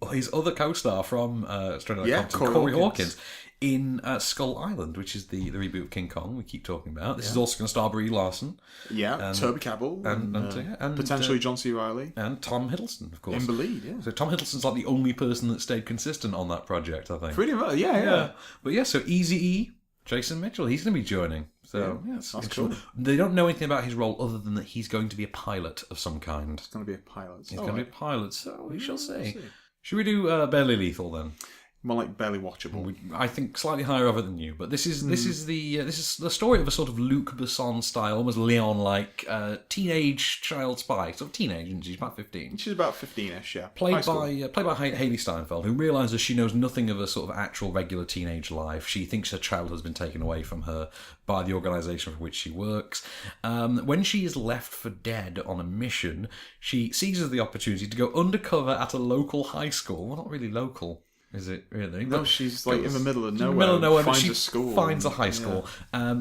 his other co-star from Straight Outta Compton, Corey Hawkins, in Skull Island, which is the reboot of King Kong we keep talking about. This is also going to star Brie Larson. Yeah, Toby Kebbell. And potentially John C. Reilly. And Tom Hiddleston, of course. In the lead, yeah. So Tom Hiddleston's like the only person that stayed consistent on that project, I think. Pretty much, yeah. But yeah, so Eazy-E, Jason Mitchell, he's going to be joining. So that's cool. They don't know anything about his role other than that he's going to be a pilot of some kind. He's going to be a pilot. He's going to be a pilot, so we shall see. Should we do Barely Lethal then? More like barely watchable. I think slightly higher over than you, but this is the story of a sort of Luc Besson style, almost Leon-like teenage child spy. Sort of teenage, and she's about 15. She's about 15ish, yeah. Played by Hayley Steinfeld, who realises she knows nothing of a sort of actual regular teenage life. She thinks her childhood has been taken away from her by the organisation for which she works. When she is left for dead on a mission, she seizes the opportunity to go undercover at a local high school. Well, not really local. Is it really? No, she's like in the middle of nowhere. Finds a school. Finds a high school.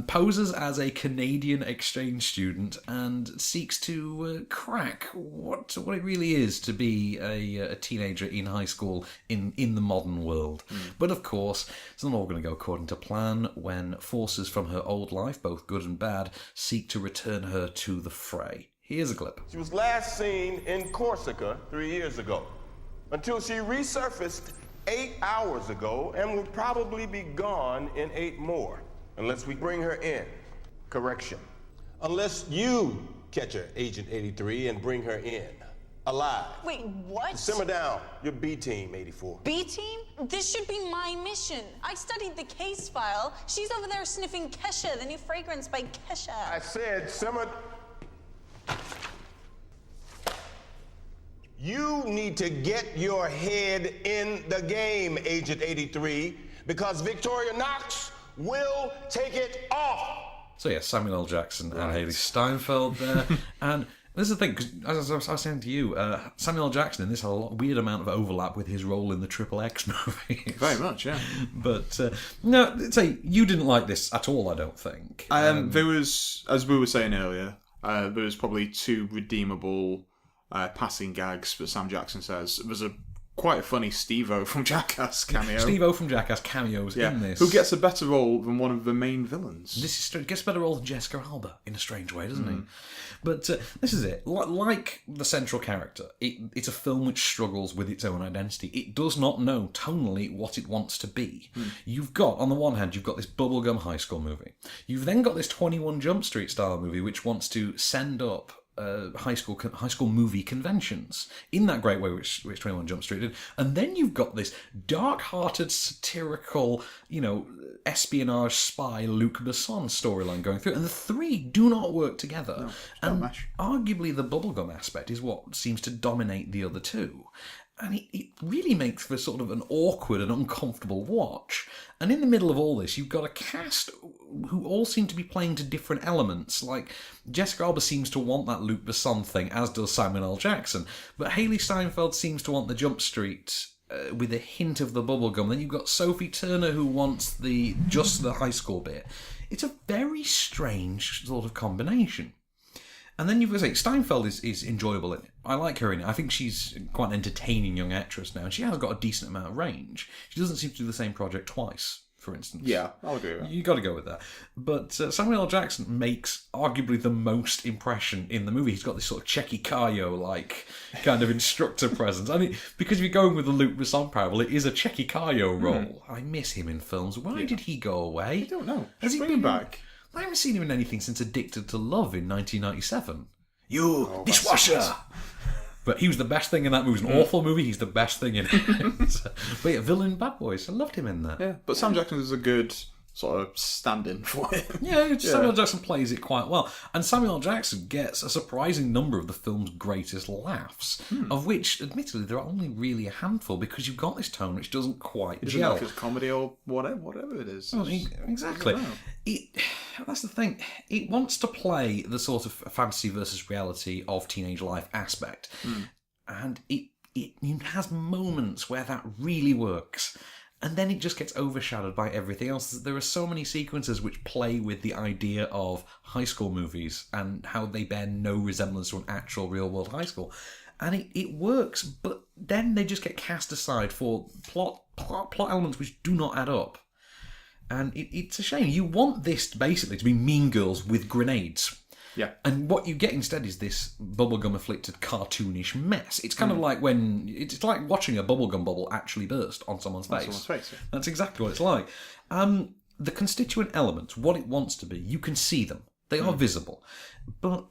Poses as a Canadian exchange student and seeks to crack what it really is to be a teenager in high school in the modern world. But of course, it's not all going to go according to plan when forces from her old life, both good and bad, seek to return her to the fray. Here's a clip. She was last seen in Corsica 3 years ago. until she resurfaced 8 hours ago and will probably be gone in 8 more, unless we bring her in. Correction. Unless you catch her, Agent 83, and bring her in. Alive. Wait, what? Simmer down. You're B team, 84. B team? This should be my mission. I studied the case file. She's over there sniffing Kesha, the new fragrance by Kesha. I said simmer. You need to get your head in the game, Agent 83, because Victoria Knox will take it off. So yeah, Samuel L. Jackson and Haley Steinfeld there. And this is the thing, because as I was saying to you, Samuel L. Jackson in this had a weird amount of overlap with his role in the Triple X movies. Very much, yeah. But, no, say, you didn't like this at all, I don't think. There was, as we were saying earlier, there was probably 2 redeemable passing gags, but Sam Jackson says. There was quite a funny Steve-O from Jackass cameo. Steve-O from Jackass cameos in this. Who gets a better role than one of the main villains. This is gets a better role than Jessica Alba, in a strange way, doesn't he? But this is it. Like the central character, it's a film which struggles with its own identity. It does not know tonally what it wants to be. You've got, on the one hand, you've got this bubblegum high school movie. You've then got this 21 Jump Street style movie which wants to send up high school movie conventions in that great way which 21 Jump Street did, and then you've got this dark-hearted, satirical, espionage spy Luc Besson storyline going through, and the 3 do not work together. No, and arguably the bubblegum aspect is what seems to dominate the other 2. And it really makes for sort of an awkward and uncomfortable watch. And in the middle of all this, you've got a cast who all seem to be playing to different elements. Like, Jessica Alba seems to want that Luc Besson thing, as does Samuel L. Jackson. But Haley Steinfeld seems to want the Jump Street with a hint of the bubblegum. Then you've got Sophie Turner who wants just the high school bit. It's a very strange sort of combination. And then you've got to say, Steinfeld is enjoyable in it. I like her in it. I think she's quite an entertaining young actress now, and she has got a decent amount of range. She doesn't seem to do the same project twice, for instance. Yeah, I'll agree with that. You got to go with that. But Samuel L. Jackson makes arguably the most impression in the movie. He's got this sort of Checky Cayo-like kind of instructor presence. I mean, because if you're going with the Luc Besson parable, it is a Checky Cayo role. I miss him in films. Why did he go away? I don't know. Has he bring him back? I haven't seen him in anything since Addicted to Love in 1997. You dishwasher! But he was the best thing in that movie. It was an awful movie. He's the best thing in it. But yeah, villain Bad Boys. I loved him in that. Yeah, but Sam Jackson is a good sort of stand-in for him. Yeah, Samuel Jackson plays it quite well. And Samuel L. Jackson gets a surprising number of the film's greatest laughs, of which, admittedly, there are only really a handful, because you've got this tone which doesn't quite It doesn't gel. know if it's comedy or whatever it is. Well, exactly. That's the thing. It wants to play the sort of fantasy versus reality of teenage life aspect. And it has moments where that really works. And then it just gets overshadowed by everything else. There are so many sequences which play with the idea of high school movies and how they bear no resemblance to an actual real-world high school. And it works, but then they just get cast aside for plot elements which do not add up. And it's a shame. You want this basically to be Mean Girls with grenades. Yeah. And what you get instead is this bubblegum-afflicted cartoonish mess. It's kind of like it's like watching a bubblegum bubble actually burst on someone's face. Yeah. That's exactly what it's like. The constituent elements, what it wants to be, you can see them. They are visible. But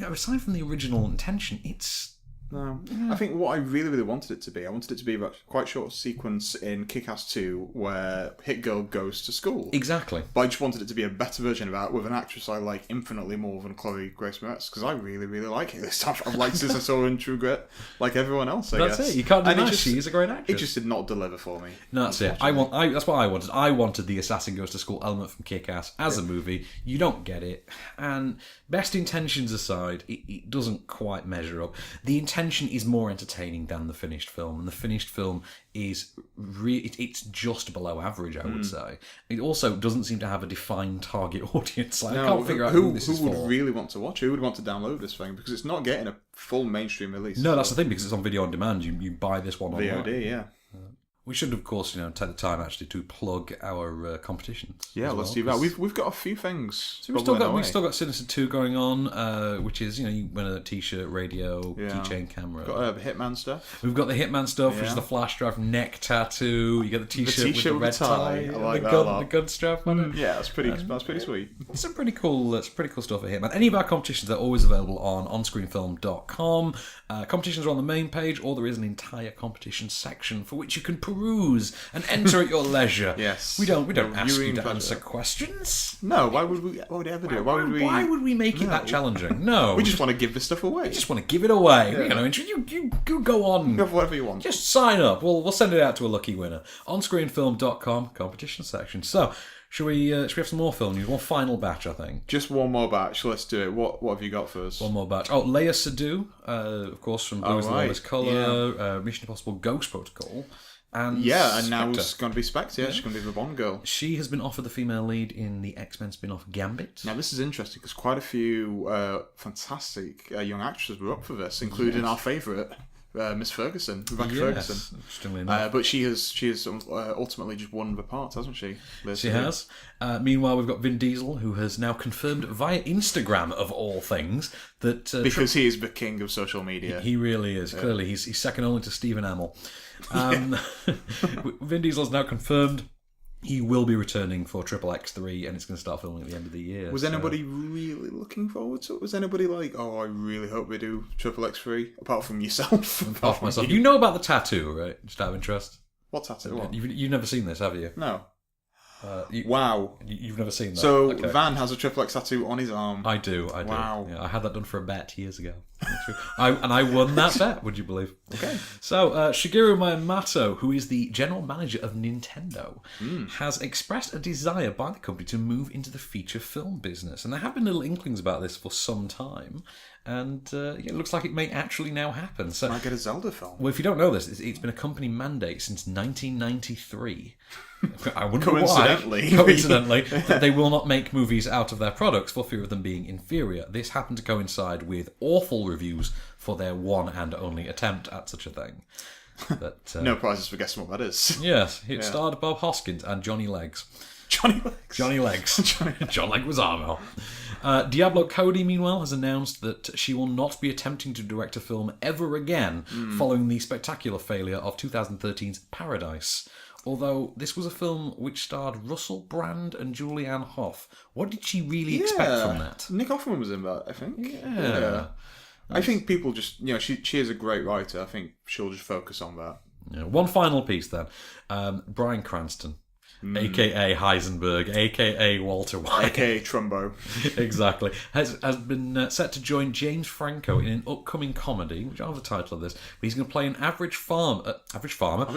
aside from the original intention, it's... No. I think what I really, really wanted it to be, I wanted it to be a quite short sequence in Kick-Ass 2 where Hit Girl goes to school. Exactly. But I just wanted it to be a better version of that with an actress I like infinitely more than Chloe Grace Moretz, because I really, really like it this time. I've liked since I saw her in True Grit, like everyone else, I guess. That's it. You can't deny she is a great actress. It just did not deliver for me. No, that's it. That's what I wanted. I wanted the Assassin Goes to School element from Kick-Ass as a movie. You don't get it. And best intentions aside, it doesn't quite measure up. The intention is more entertaining than the finished film, and the finished film is it's just below average, I would say. It also doesn't seem to have a defined target audience. I can't figure out who this is for. Who would really want to watch? Who would want to download this thing? Because it's not getting a full mainstream release. No, that's the thing, because it's on video on demand. You buy this one online. VOD, yeah. We should, of course, take the time actually to plug our competitions. Yeah, let's do that. We've got a few things. So we've still got Sinister 2 going on, which is you win a T-shirt, radio, keychain, camera. We've got the Hitman stuff. We've got the Hitman stuff, which is the flash drive neck tattoo. You get the T-shirt with the red tie, I like the gun strap on it. Yeah, that's pretty sweet. It's some pretty cool stuff at Hitman. Any of our competitions are always available on OnScreenFilm.com. Competitions are on the main page, or there is an entire competition section for which you can peruse and enter at your leisure. Yes. We don't ask you to answer questions. No, why would we ever do it? Why would we make it that challenging? No. We just want to give this stuff away. We just want to give it away. Yeah. You go on. Go for whatever you want. Just sign up. We'll send it out to a lucky winner. OnScreenFilm.com competition section. So, should we have some more film news? One final batch, I think. Just one more batch. Let's do it. What have you got for us? One more batch. Oh, Leia Sadu, of course, from Blue is the Lawless Colour, Mission Impossible Ghost Protocol. And now it's going to be Spectre. She's going to be the Bond girl. She has been offered the female lead in the X-Men spin-off Gambit. Now, this is interesting because quite a few fantastic young actresses were up for this, including our favourite, Miss Ferguson, Rebecca Ferguson. Interestingly enough. But she has ultimately just won the part, hasn't she? She has. Meanwhile, we've got Vin Diesel, who has now confirmed via Instagram, of all things, that... because he is the king of social media. He really is. Yeah. Clearly, he's second only to Stephen Amell. Vin Diesel has now confirmed he will be returning for XXX3, and it's going to start filming at the end of the year. Was anybody really looking forward to it? Was anybody like, I really hope we do XXX3, apart from yourself? Apart from myself. You know about the tattoo, right? Just out of interest. What tattoo? What? You've never seen this, have you? No. Wow. You've never seen that? So, okay. Van has a XXX tattoo on his arm. I do. Wow. Yeah, I had that done for a bet years ago. I won that bet, would you believe? Okay. So, Shigeru Miyamoto, who is the general manager of Nintendo, has expressed a desire by the company to move into the feature film business. And there have been little inklings about this for some time. And it looks like it may actually now happen. So, might get a Zelda film. Well, if you don't know this, it's been a company mandate since 1993. I wonder Coincidentally, that they will not make movies out of their products for fear of them being inferior. This happened to coincide with awful reviews for their one and only attempt at such a thing. But, no prizes for guessing what that is. Yes, it starred Bob Hoskins and Johnny Legs. Johnny Legs. John Leguizamo. Diablo Cody, meanwhile, has announced that she will not be attempting to direct a film ever again following the spectacular failure of 2013's Paradise. Although this was a film which starred Russell Brand and Julianne Hough. What did she really expect from that? Nick Offerman was in that, I think. Yeah. I think people just, she is a great writer. I think she'll just focus on that. Yeah. One final piece then. Bryan Cranston. A.K.A. Heisenberg, A.K.A. Walter White. A.K.A. Trumbo. Exactly. Has been set to join James Franco in an upcoming comedy, which I don't have the title of this, but he's going to play an average father. Average farmer.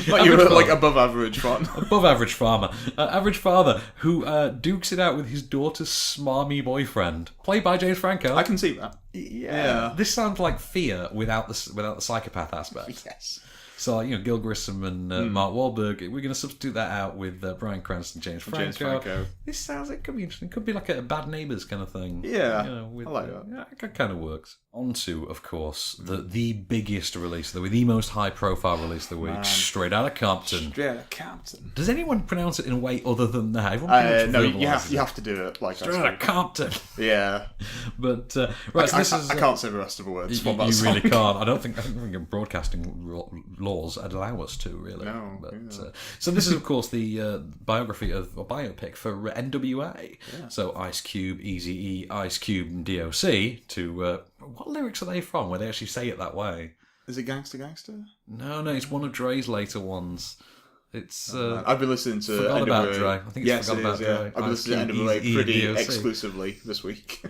Like you were like above average farmer. Above average farmer. Average father who dukes it out with his daughter's smarmy boyfriend, played by James Franco. I can see that. Yeah. This sounds like Fear without the psychopath aspect. Yes. So, Gil Grissom and Mark Wahlberg, we're going to substitute that out with Bryan Cranston, James Franco. This sounds like it could be interesting. It could be like a Bad Neighbours kind of thing. Yeah, I like that. Yeah, it kind of works. On to, of course, the biggest release of the week, the most high-profile release of the week, Straight Outta Compton. Straight Outta Compton. Does anyone pronounce it in a way other than that? No, you have to do it like that. Straight Outta Compton. Yeah. But, right, so this is... I can't say the rest of the words. You really can't. I think broadcasting laws allow us to, really. No. But, so this is, of course, the biography of a biopic for NWA. Yeah. So Ice Cube, Eazy-E, Ice Cube, and DOC to... what lyrics are they from where they actually say it that way? Is it Gangster Gangster? No, it's one of Dre's later ones. It's... I've been listening to Forgot NWA. About Dre. I think it's Forgot About Dre. I've been listening to NWA pretty exclusively this week.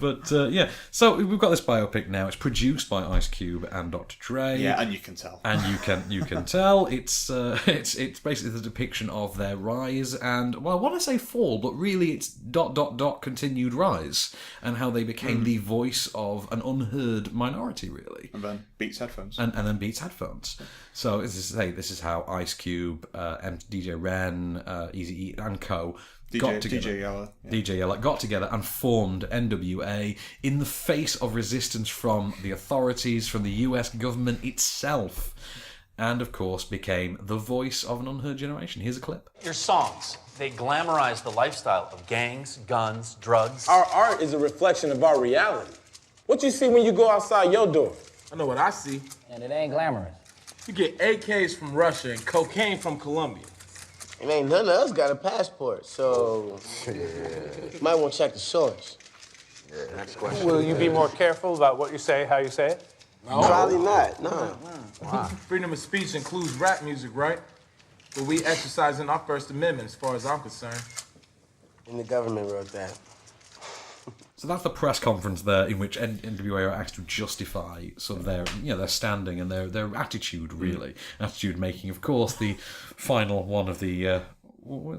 But, so we've got this biopic now. It's produced by Ice Cube and Dr. Dre. Yeah, and you can tell. And you can tell. It's basically the depiction of their rise and, well, I want to say fall, but really it's ... continued rise, and how they became the voice of an unheard minority, really. And then Beats headphones. And then Beats headphones. So this is how Ice Cube, DJ Ren, Eazy-E, and Co. got together. DJ Yella got together and formed NWA in the face of resistance from the authorities, from the US government itself, and of course became the voice of an unheard generation. Here's a clip. Your songs, they glamorize the lifestyle of gangs, guns, drugs. Our art is a reflection of our reality. What you see when you go outside your door? I know what I see. And it ain't glamorous. You get AKs from Russia and cocaine from Colombia. And ain't none of us got a passport, so might want to check the source. Yeah, next question. Will you be more careful about what you say, how you say it? No. Probably not, no. Wow. Freedom of speech includes rap music, right? But we exercising our First Amendment as far as I'm concerned. And the government wrote that. So that's the press conference there in which NWA are asked to justify sort of their standing and their attitude, really. Attitude making, of course, the final one of the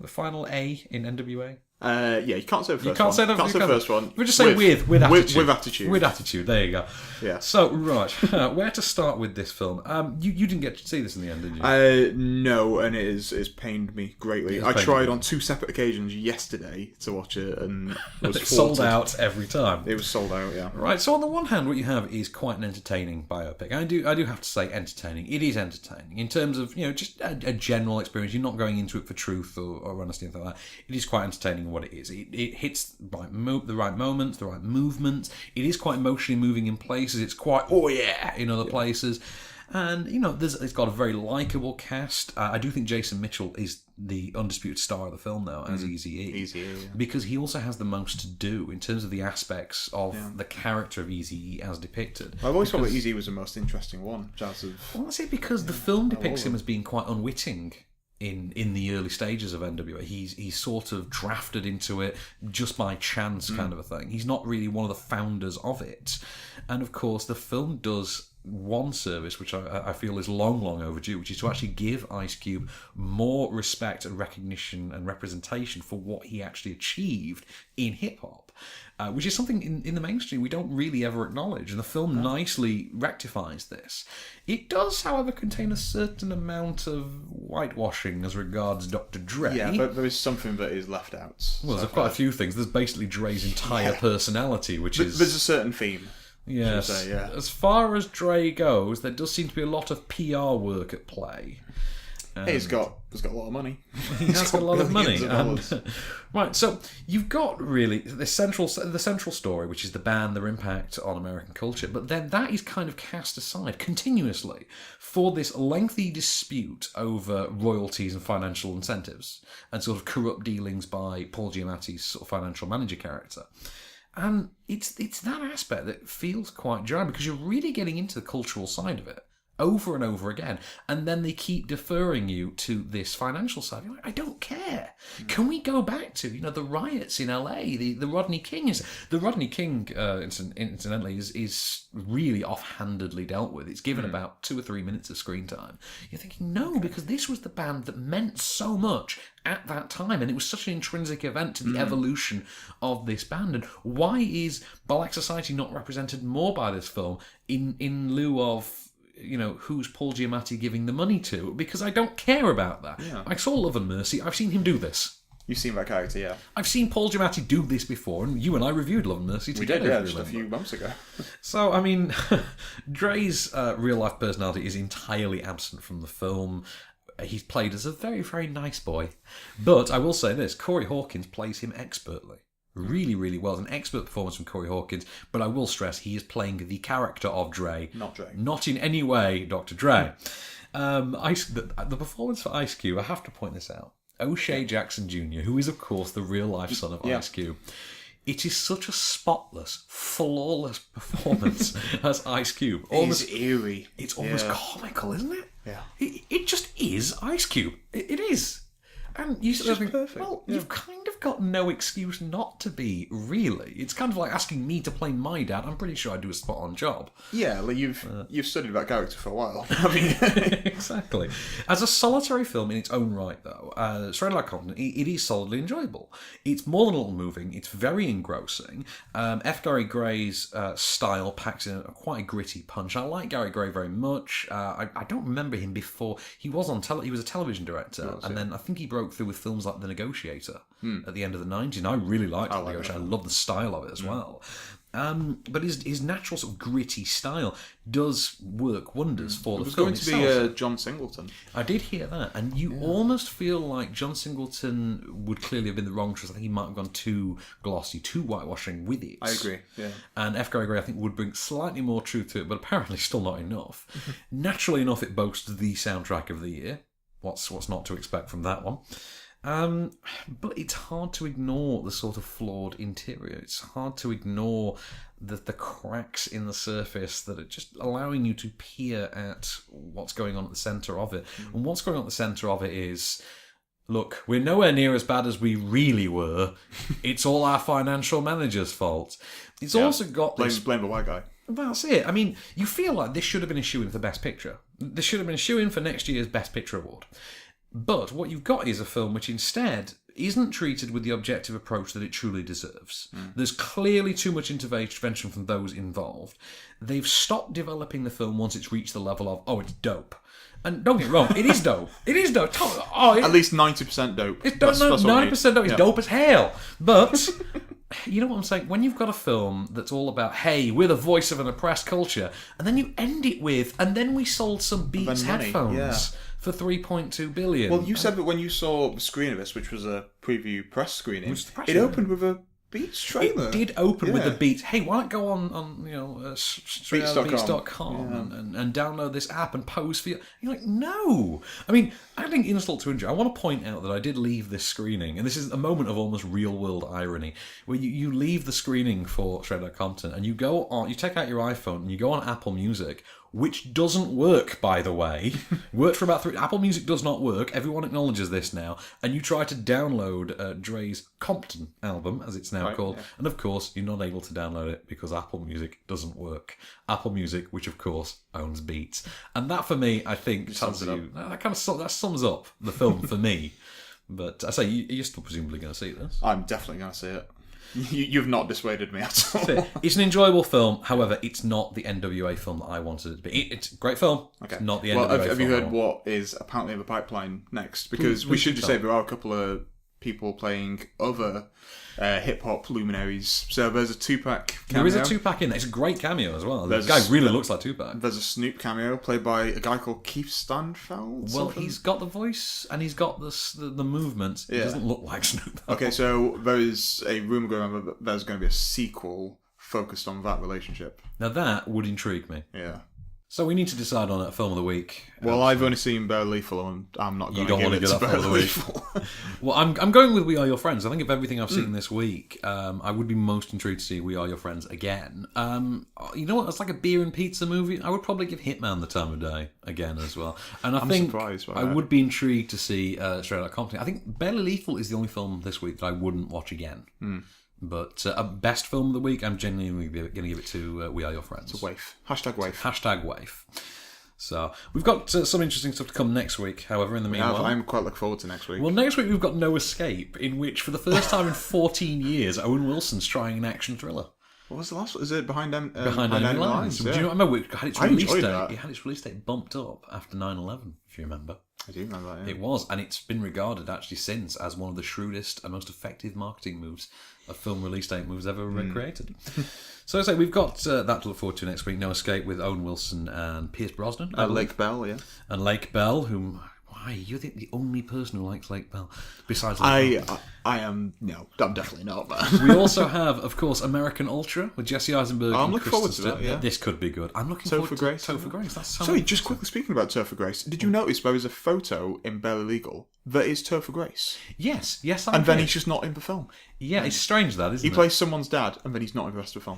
final A in NWA. You can't say the first one. You can't say the first one. We just say with attitude. With attitude. With attitude, there you go. Yeah. So, right, where to start with this film? You didn't get to see this in the end, did you? No, and it's pained me greatly. I tried on 2 separate occasions yesterday to watch it, and it was sold out every time. It was sold out, yeah. Right, so on the one hand, what you have is quite an entertaining biopic. I do have to say entertaining. It is entertaining in terms of, just a general experience. You're not going into it for truth or honesty, anything like that. It is quite entertaining what it is. It hits the right moments, the right movements. It is quite emotionally moving in places. It's quite, in other places. And, it's got a very likeable cast. I do think Jason Mitchell is the undisputed star of the film, though, as Eazy-E. Eazy-E, yeah. Because he also has the most to do in terms of the aspects of the character of Eazy-E as depicted. I've always thought that Eazy was the most interesting one. Well, that's it, because the film depicts him as being quite unwitting in the early stages of NWA. He's sort of drafted into it just by chance, kind of a thing. He's not really one of the founders of it. And of course, the film does one service, which I feel is long overdue, which is to actually give Ice Cube more respect and recognition and representation for what he actually achieved in hip-hop. Which is something in the mainstream we don't really ever acknowledge, and the film nicely rectifies this. It does, however, contain a certain amount of whitewashing as regards Dr. Dre. Yeah, but there is something that is left out. Well, there's quite a few things. There's basically Dre's entire personality, which is... There's a certain theme. Yes. Say, yeah. As far as Dre goes, there does seem to be a lot of PR work at play. He's got a lot of money. He has got a lot of money. Right, so you've got really the central story, which is the band, their impact on American culture, but then that is kind of cast aside continuously for this lengthy dispute over royalties and financial incentives and sort of corrupt dealings by Paul Giamatti's sort of financial manager character. And it's that aspect that feels quite dry, because you're really getting into the cultural side of it over and over again, and then they keep deferring you to this financial side. You're like, I don't care. Can we go back to the riots in LA, the Rodney King? The Rodney King incidentally is really offhandedly dealt with. It's given about 2 or 3 minutes of screen time. You're thinking, no, because this was the band that meant so much at that time, and it was such an intrinsic event to the evolution of this band. And why is Black society not represented more by this film in lieu of who's Paul Giamatti giving the money to? Because I don't care about that. Yeah. I saw Love and Mercy. I've seen him do this. You've seen that character, yeah. I've seen Paul Giamatti do this before, and you and I reviewed Love and Mercy together. We did, just a few months ago. So, I mean, Dre's real-life personality is entirely absent from the film. He's played as a very, very nice boy. But I will say this, Corey Hawkins plays him expertly. Really, really well. It's an expert performance from Corey Hawkins, but I will stress he is playing the character of Dre. Not Dre. Not in any way Dr. Dre. The performance for Ice Cube, I have to point this out. O'Shea Jackson Jr., who is, of course, the real-life son of Ice Cube. It is such a spotless, flawless performance as Ice Cube. Almost eerie. It's almost comical, isn't it? Yeah. It just is Ice Cube. It is. And you sort of think, perfect. well, you've kind of got no excuse not to be, really. It's kind of like asking me to play my dad. I'm pretty sure I'd do a spot-on job. Yeah, like you've studied that character for a while. I mean, exactly. As a solitary film in its own right, though, Straight Outta Compton, it is solidly enjoyable. It's more than a little moving. It's very engrossing. F. Gary Gray's style packs in quite a gritty punch. I like Gary Gray very much. I don't remember him before. He was on he was a television director, then I think he broke through with films like The Negotiator at the end of the 90s, and I really liked The Negotiator. I love the style of it as well. But his natural sort of gritty style does work wonders for the film. It was going to be John Singleton. I did hear that, and you almost feel like John Singleton would clearly have been the wrong choice. I think he might have gone too glossy, too whitewashing with it. I agree, yeah. And F. Gary Gray, I think, would bring slightly more truth to it, but apparently still not enough. Naturally enough, it boasts the soundtrack of the year. What's not to expect from that one? But it's hard to ignore the sort of flawed interior. It's hard to ignore the cracks in the surface that are just allowing you to peer at what's going on at the centre of it. And what's going on at the centre of it is, look, we're nowhere near as bad as we really were. It's all our financial manager's fault. It's also got this... Blame the white guy. That's it. I mean, you feel like this should have been a shoe-in for Best Picture. This should have been a shoe-in for next year's Best Picture award. But what you've got is a film which instead isn't treated with the objective approach that it truly deserves. There's clearly too much intervention from those involved. They've stopped developing the film once it's reached the level of, oh, it's dope. And don't get me wrong, it is dope. It is dope. At least 90% dope. It's dope. 90% dope. It's dope as hell. But... you know what I'm saying? When you've got a film that's all about, hey, we're the voice of an oppressed culture, and then you end it with, and then we sold some Beats headphones for $3.2 billion. Well, you said that when you saw the screen of this, which was a preview press screening, it opened with a Beats trailer. It did open with the Beats. Hey, why not go on Beats.com and download this app and pose for you? You're like, no. I mean, adding insult to injury, I want to point out that I did leave this screening, and this is a moment of almost real-world irony, where you leave the screening for Straight Outta Compton, and you go on, you take out your iPhone, and you go on Apple Music, which doesn't work, by the way. Worked for about 3... Apple Music does not work. Everyone acknowledges this now. And you try to download Dre's Compton album, as it's now called. Yeah. And, of course, you're not able to download it because Apple Music doesn't work. Apple Music, which, of course, owns Beats. And that, for me, I think, tells you... That sums up the film for me. But I say, you're still presumably going to see this. I'm definitely going to see it. You've not dissuaded me at all. It's an enjoyable film. However, it's not the NWA film that I wanted it to be. It's a great film. Okay. It's not the NWA film. Have you heard what is apparently in the pipeline next? Because we should just say there are a couple of people playing other hip-hop luminaries. So there's a Tupac cameo. There is a Tupac in there. It's a great cameo as well. The guy really looks like Tupac. There's a Snoop cameo played by a guy called Keith Stanfield. Well, he's got the voice and he's got the movement. He doesn't look like Snoop. Okay, so there is a rumour going on that there's going to be a sequel focused on that relationship. Now that would intrigue me. Yeah. So we need to decide on a film of the week. Well, I've only seen Bare Lethal, and I'm not going to give it to Bare Lethal. Well, I'm going with We Are Your Friends. I think of everything I've seen this week, I would be most intrigued to see We Are Your Friends again. You know what? It's like a beer and pizza movie. I would probably give Hitman the time of day again as well. And I'm surprised by I would be intrigued to see Straight Outta Compton. I think Barely Lethal is the only film this week that I wouldn't watch again. But best film of the week, I'm genuinely going to give it to We Are Your Friends. It's a waif. Hashtag waif. Hashtag waif. So, we've got some interesting stuff to come next week, however, in the meanwhile. I'm quite looking forward to next week. Well, next week we've got No Escape, in which, for the first time in 14 years, Owen Wilson's trying an action thriller. What was the last one? Is it Behind Enemy Lines? Yeah. Do you remember it had its release date? It had its release date bumped up after 9/11, if you remember. I do remember that, yeah. It was, and it's been regarded actually since as one of the shrewdest and most effective marketing moves of film release date moves ever created. So I say we've got that to look forward to next week. No Escape with Owen Wilson and Pierce Brosnan. Lake Bell, yeah. And Lake Bell, whom... Why? You're the only person who likes Lake Bell. Besides I am... No, I'm definitely not. But we also have, of course, American Ultra with Jesse Eisenberg. I'm looking forward to that, yeah. This could be good. I'm looking forward to Topher Grace. Sorry, just quickly speaking about Topher Grace, did you notice there was a photo in Barely Legal that is Topher Grace? Yes, I And then he's just not in the film. Yeah, it's strange that, isn't He it? plays someone's dad, and then he's not in the rest of the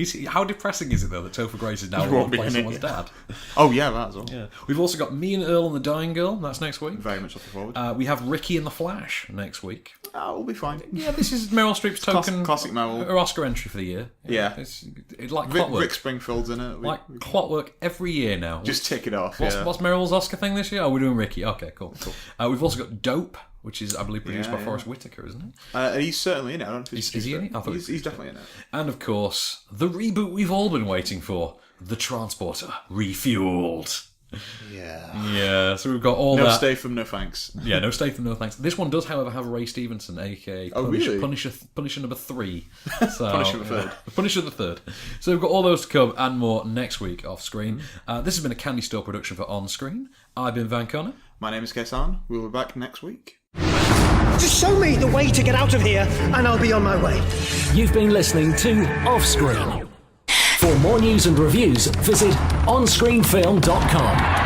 film. How depressing is it, though, that Topher Grace is now playing someone's dad? Oh, yeah, that as well. Yeah. We've also got Me and Earl and the Dying Girl. That's next week. Very much looking forward. We have Ricky and the Flash next week. We'll be fine. Yeah, this is Meryl Streep's token classic Meryl. Her Oscar entry for the year. Yeah. It's like clockwork. Rick Springfield's in it. Like clockwork every year now. Just tick it off. What's Meryl's Oscar thing this year? Oh, we're doing Ricky. Okay, cool. We've also got Dope, which is, I believe, produced by Forrest Whitaker, isn't it? He's certainly in it. I don't know if Is he in it? I thought he's definitely in it. And of course, the reboot we've all been waiting for, The Transporter Refueled. Yeah, so we've got all that. No Statham, no thanks. Yeah, no Statham, no thanks. This one does, however, have Ray Stevenson, aka Punisher number 3. So, Punisher the Third. Punisher the Third. So we've got all those to come and more next week off screen. This has been a Candystore production for OnScreen. I've been Van Connor. My name is Kase. We'll be back next week. Just show me the way to get out of here, and I'll be on my way. You've been listening to OffScreen. For more news and reviews, visit onscreenfilm.com.